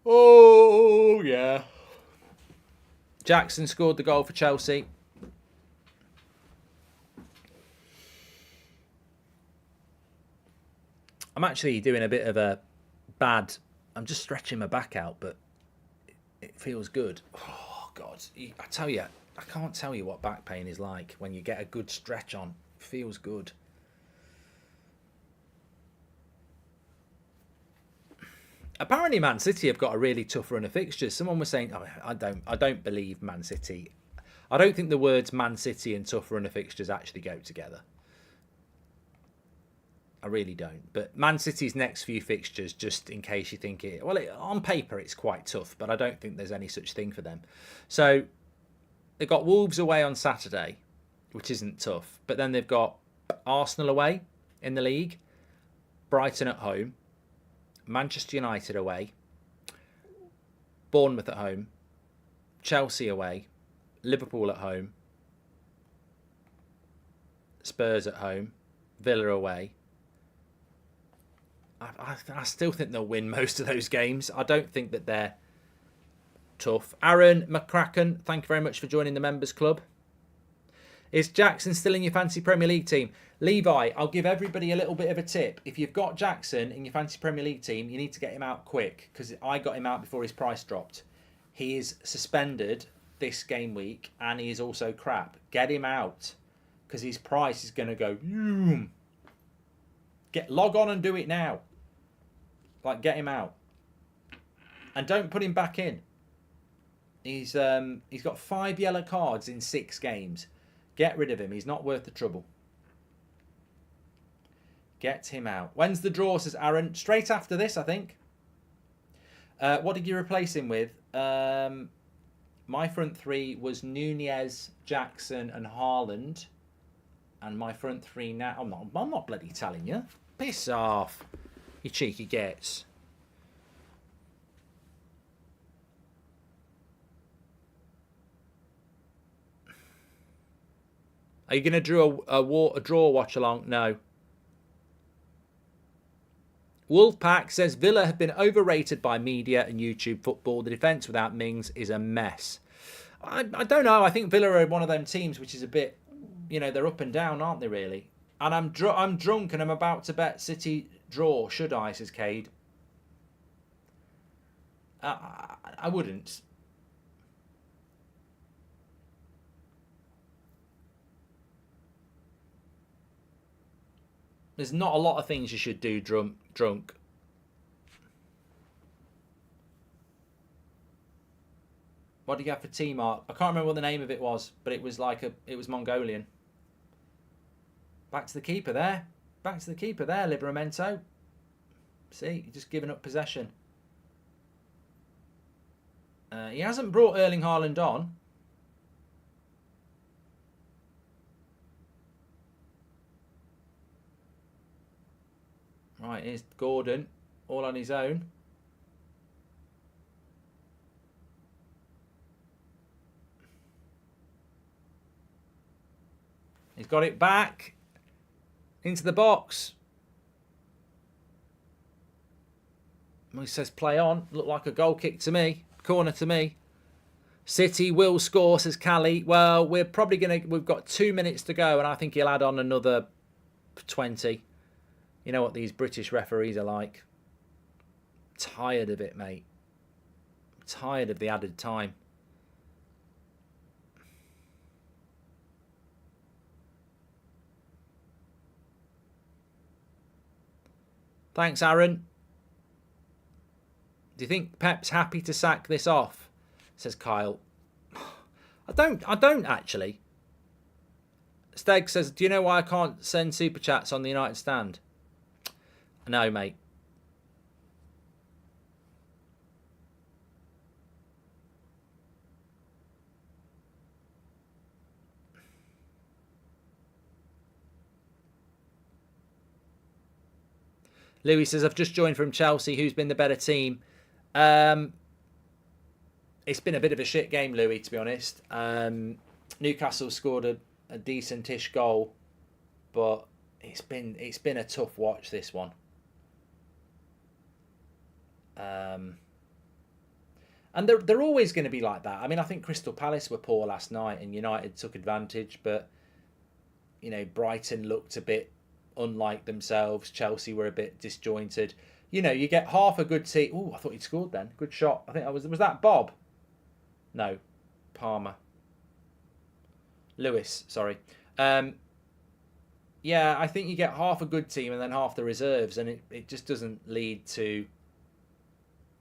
Oh, yeah. Jackson scored the goal for Chelsea. I'm actually doing a bit of a bad... I'm just stretching my back out, but it feels good. Oh, God. I tell you, I can't tell you what back pain is like when you get a good stretch on. It feels good. Apparently Man City have got a really tough run of fixtures. Someone was saying, oh, I don't believe Man City. I don't think the words Man City and tough run of fixtures actually go together. I really don't. But Man City's next few fixtures, just in case you think it... Well, on paper, it's quite tough, but I don't think there's any such thing for them. So, they've got Wolves away on Saturday, which isn't tough. But then they've got Arsenal away in the league, Brighton at home, Manchester United away, Bournemouth at home, Chelsea away, Liverpool at home, Spurs at home, Villa away. I still think they'll win most of those games. I don't think that they're tough. Aaron McCracken, thank you very much for joining the members club. Is Jackson still in your fantasy Premier League team? Levi, I'll give everybody a little bit of a tip. If you've got Jackson in your fantasy Premier League team, you need to get him out quick, because I got him out before his price dropped. He is suspended this game week, and he is also crap. Get him out, because his price is going to go... Log on and do it now. Like, get him out. And don't put him back in. He's got 5 yellow cards in 6 games. Get rid of him. He's not worth the trouble. Get him out. When's the draw, says Aaron? Straight after this, I think. What did you replace him with? My front three was Nunez, Jackson and Haaland. And my front three now... I'm not bloody telling you. Piss off, you cheeky gets. Are you going to draw a draw watch along? No. Wolfpack says Villa have been overrated by media and YouTube football. The defence without Mings is a mess. I don't know. I think Villa are one of them teams which is a bit, they're up and down, aren't they, really? And I'm drunk and I'm about to bet City draw. Should I, says Cade? I wouldn't. There's not a lot of things you should do drunk. What do you have for T-Mark? I can't remember what the name of it was, but it was it was Mongolian. Back to the keeper there. Back to the keeper there, Livramento. See, he's just giving up possession. He hasn't brought Erling Haaland on. Right, here's Gordon, all on his own. He's got it back into the box. He says play on. Looked like a goal kick to me. Corner to me. City will score, says Callie. Well, we've got 2 minutes to go, and I think he'll add on another 20. You know what these British referees are like. Tired of it, mate. Tired of the added time. Thanks, Aaron. Do you think Pep's happy to sack this off? Says Kyle. I don't actually. Steg says, do you know why I can't send super chats on the United stand? No, mate. Louis says, I've just joined from Chelsea. Who's been the better team? it's been a bit of a shit game, Louis, to be honest. Newcastle scored a decent-ish goal, but it's been a tough watch, this one. And they're always going to be like that. I mean, I think Crystal Palace were poor last night and United took advantage, but, you know, Brighton looked a bit unlike themselves. Chelsea were a bit disjointed. You know, you get half a good team. Oh, I thought he'd scored then. Good shot. I think was that Bob? No, Palmer. Lewis, sorry. Yeah, I think you get half a good team and then half the reserves, and it just doesn't lead to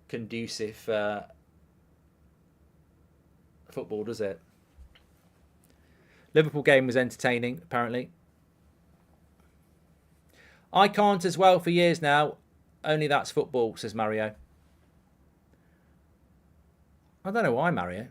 conducive football, does it? Liverpool game was entertaining, apparently. I can't as well for years now. Only that's football, says Mario. I don't know why, Mario.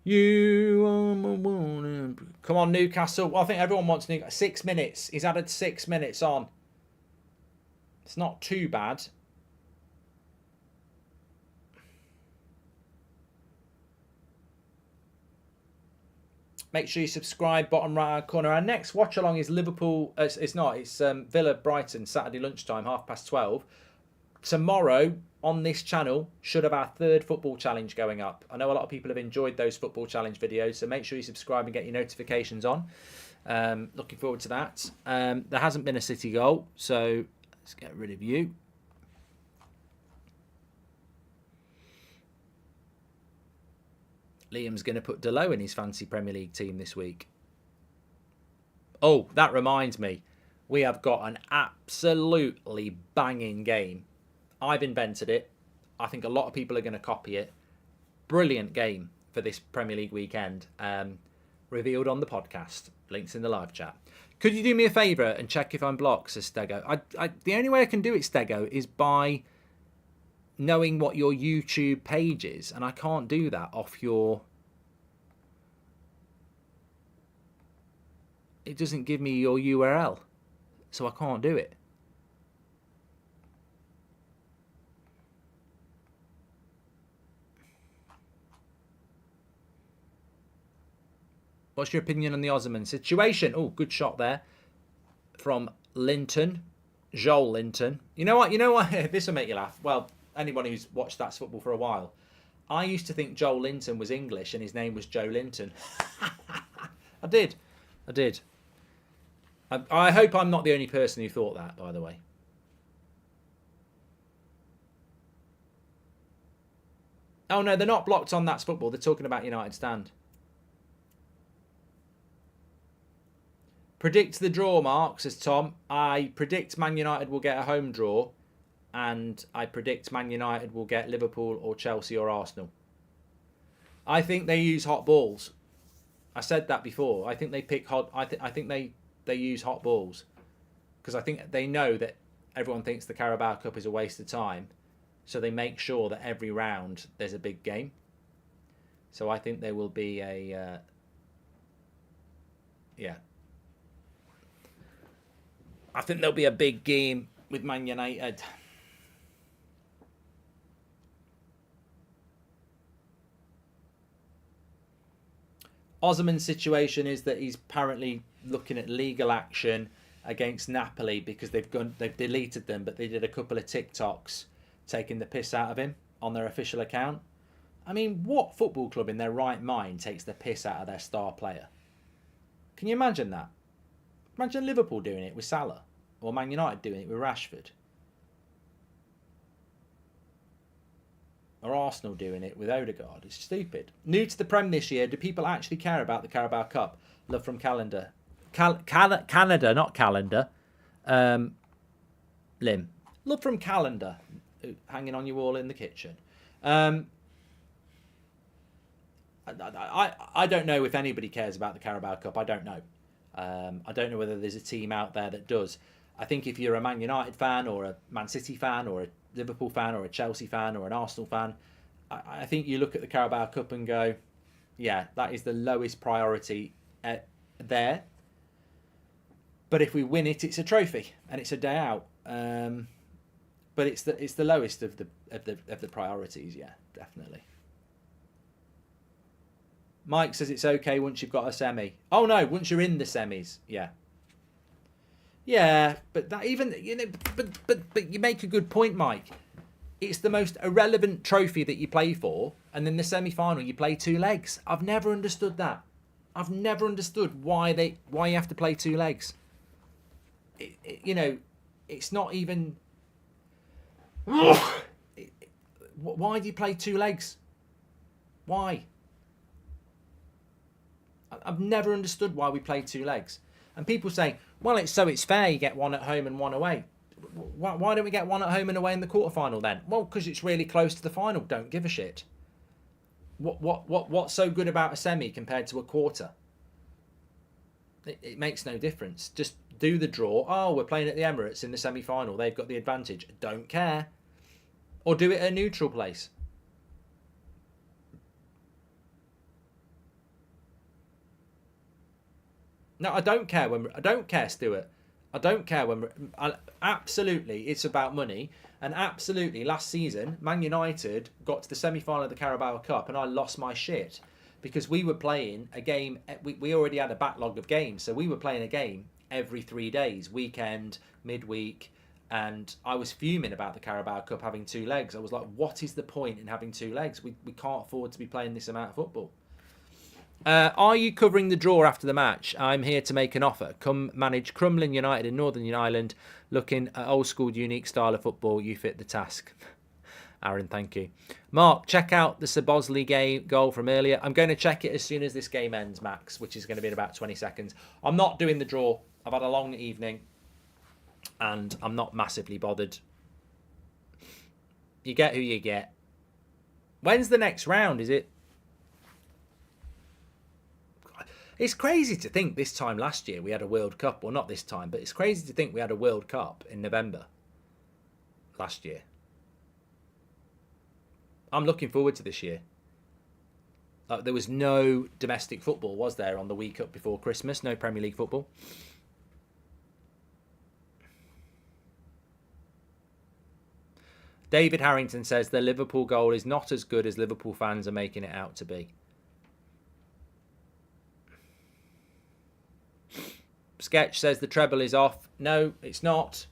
You are my one. Come on, Newcastle. Well, I think everyone wants Newcastle. 6 minutes. He's added 6 minutes on. It's not too bad. Make sure you subscribe, bottom right hand corner. Our next watch along is Liverpool. It's not. It's Villa Brighton, Saturday lunchtime, 12:30. Tomorrow on this channel should have our third football challenge going up. I know a lot of people have enjoyed those football challenge videos, so make sure you subscribe and get your notifications on. Looking forward to that. There hasn't been a City goal, so let's get rid of you. Liam's going to put Delo in his fancy Premier League team this week. Oh, that reminds me. We have got an absolutely banging game. I've invented it. I think a lot of people are going to copy it. Brilliant game for this Premier League weekend. Revealed on the podcast. Links in the live chat. Could you do me a favour and check if I'm blocked, says Stego? The only way I can do it, Stego, is by knowing what your YouTube page is, and I can't do that off your... It doesn't give me your URL, so I can't do it. What's your opinion on the Osman situation? Oh, good shot there from Linton, Joel Linton. You know what? This will make you laugh. Well, anyone who's watched That's Football for a while, I used to think Joel Linton was English and his name was Joe Linton. I did. I hope I'm not the only person who thought that, by the way. Oh, no, they're not blocked on That's Football. They're talking about United Stand. Predict the draw, Mark, says Tom. I predict Man United will get a home draw, and I predict Man United will get Liverpool or Chelsea or Arsenal. I think they use hot balls. I said that before. I think they pick hot. I think they use hot balls because I think they know that everyone thinks the Carabao Cup is a waste of time, so they make sure that every round there's a big game. So I think there will be a I think there'll be a big game with Man United. Osman's situation is that he's apparently looking at legal action against Napoli because they've deleted them, but they did a couple of TikToks taking the piss out of him on their official account. I mean, what football club in their right mind takes the piss out of their star player? Can you imagine that? Imagine Liverpool doing it with Salah, or Man United doing it with Rashford, or Arsenal doing it with Odegaard. It's stupid. New to the Prem this year, do people actually care about the Carabao Cup? Love from Calendar. Canada, not Calendar. Lim. Love from Calendar. Hanging on your wall in the kitchen. I don't know if anybody cares about the Carabao Cup. I don't know. I don't know whether there's a team out there that does. I think if you're a Man United fan or a Man City fan or a Liverpool fan or a Chelsea fan or an Arsenal fan, I think you look at the Carabao Cup and go, yeah, that is the lowest priority there. But if we win it, it's a trophy and it's a day out. But it's the lowest of the priorities. Yeah, definitely. Mike says it's okay once you've got a semi. Oh no, once you're in the semis, yeah. Yeah, but that even but you make a good point, Mike. It's the most irrelevant trophy that you play for, and then the semi-final you play 2 legs. I've never understood that. I've never understood why you have to play 2 legs. It's not even. Why do you play 2 legs? Why? I've never understood why we play 2 legs. And people say, well, it's fair. You get 1 at home and 1 away. Why don't we get 1 at home and away in the quarterfinal then? Well, because it's really close to the final. Don't give a shit. What's so good about a semi compared to a quarter? It makes no difference. Just do the draw. Oh, we're playing at the Emirates in the semi-final. They've got the advantage. Don't care. Or do it at a neutral place. No, I don't care Stuart. I don't care absolutely, it's about money. And absolutely, last season, Man United got to the semi-final of the Carabao Cup and I lost my shit. Because we were playing a game, we already had a backlog of games. So we were playing a game every 3 days, weekend, midweek. And I was fuming about the Carabao Cup having 2 legs. I was like, what is the point in having 2 legs? We can't afford to be playing this amount of football. Are you covering the draw after the match? I'm here to make an offer. Come manage Crumlin United in Northern Ireland. Looking at old school, unique style of football. You fit the task. Aaron, thank you. Mark, check out the Sir Bosley goal from earlier. I'm going to check it as soon as this game ends, Max, which is going to be in about 20 seconds. I'm not doing the draw. I've had a long evening and I'm not massively bothered. You get who you get. When's the next round? Is it? It's crazy to think this time last year we had a World Cup. Well, not this time, but it's crazy to think we had a World Cup in November last year. I'm looking forward to this year. There was no domestic football, was there, on the week up before Christmas? No Premier League football. David Harrington says the Liverpool goal is not as good as Liverpool fans are making it out to be. Sketch says the treble is off. No, it's not.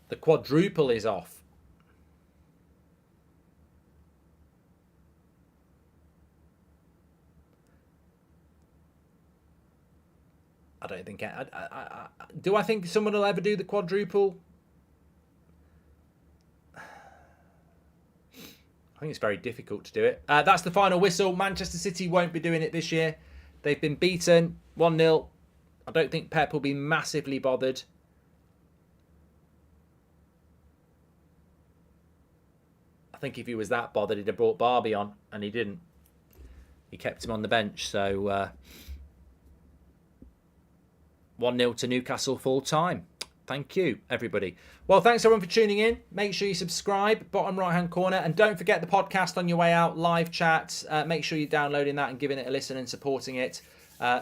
The quadruple is off. I don't think... do I think someone will ever do the quadruple? I think it's very difficult to do it. That's the final whistle. Manchester City won't be doing it this year. They've been beaten 1-0. I don't think Pep will be massively bothered. I think if he was that bothered, he'd have brought Barbie on, and he didn't. He kept him on the bench, so 1-0 to Newcastle full time. Thank you, everybody. Well, thanks everyone for tuning in. Make sure you subscribe, bottom right-hand corner, and don't forget the podcast on your way out, live chat. Make sure you're downloading that and giving it a listen and supporting it.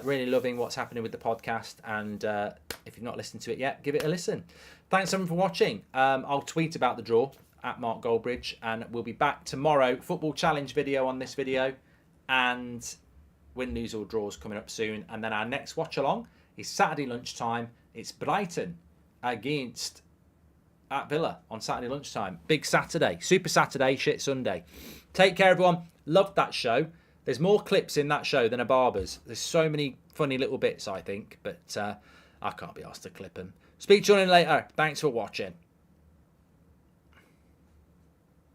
Really loving what's happening with the podcast, and if you've not listened to it yet, give it a listen. Thanks everyone for watching. I'll tweet about the draw at Mark Goldbridge, and we'll be back tomorrow. Football challenge video on this video, and win, lose or draws coming up soon. And then our next watch along is Saturday lunchtime. It's Brighton against at Villa on Saturday lunchtime. Big Saturday, Super Saturday, shit Sunday. Take care, everyone. Loved that show. There's more clips in that show than a barber's. There's so many funny little bits, I think, but I can't be asked to clip them. Speak to you later. Thanks for watching.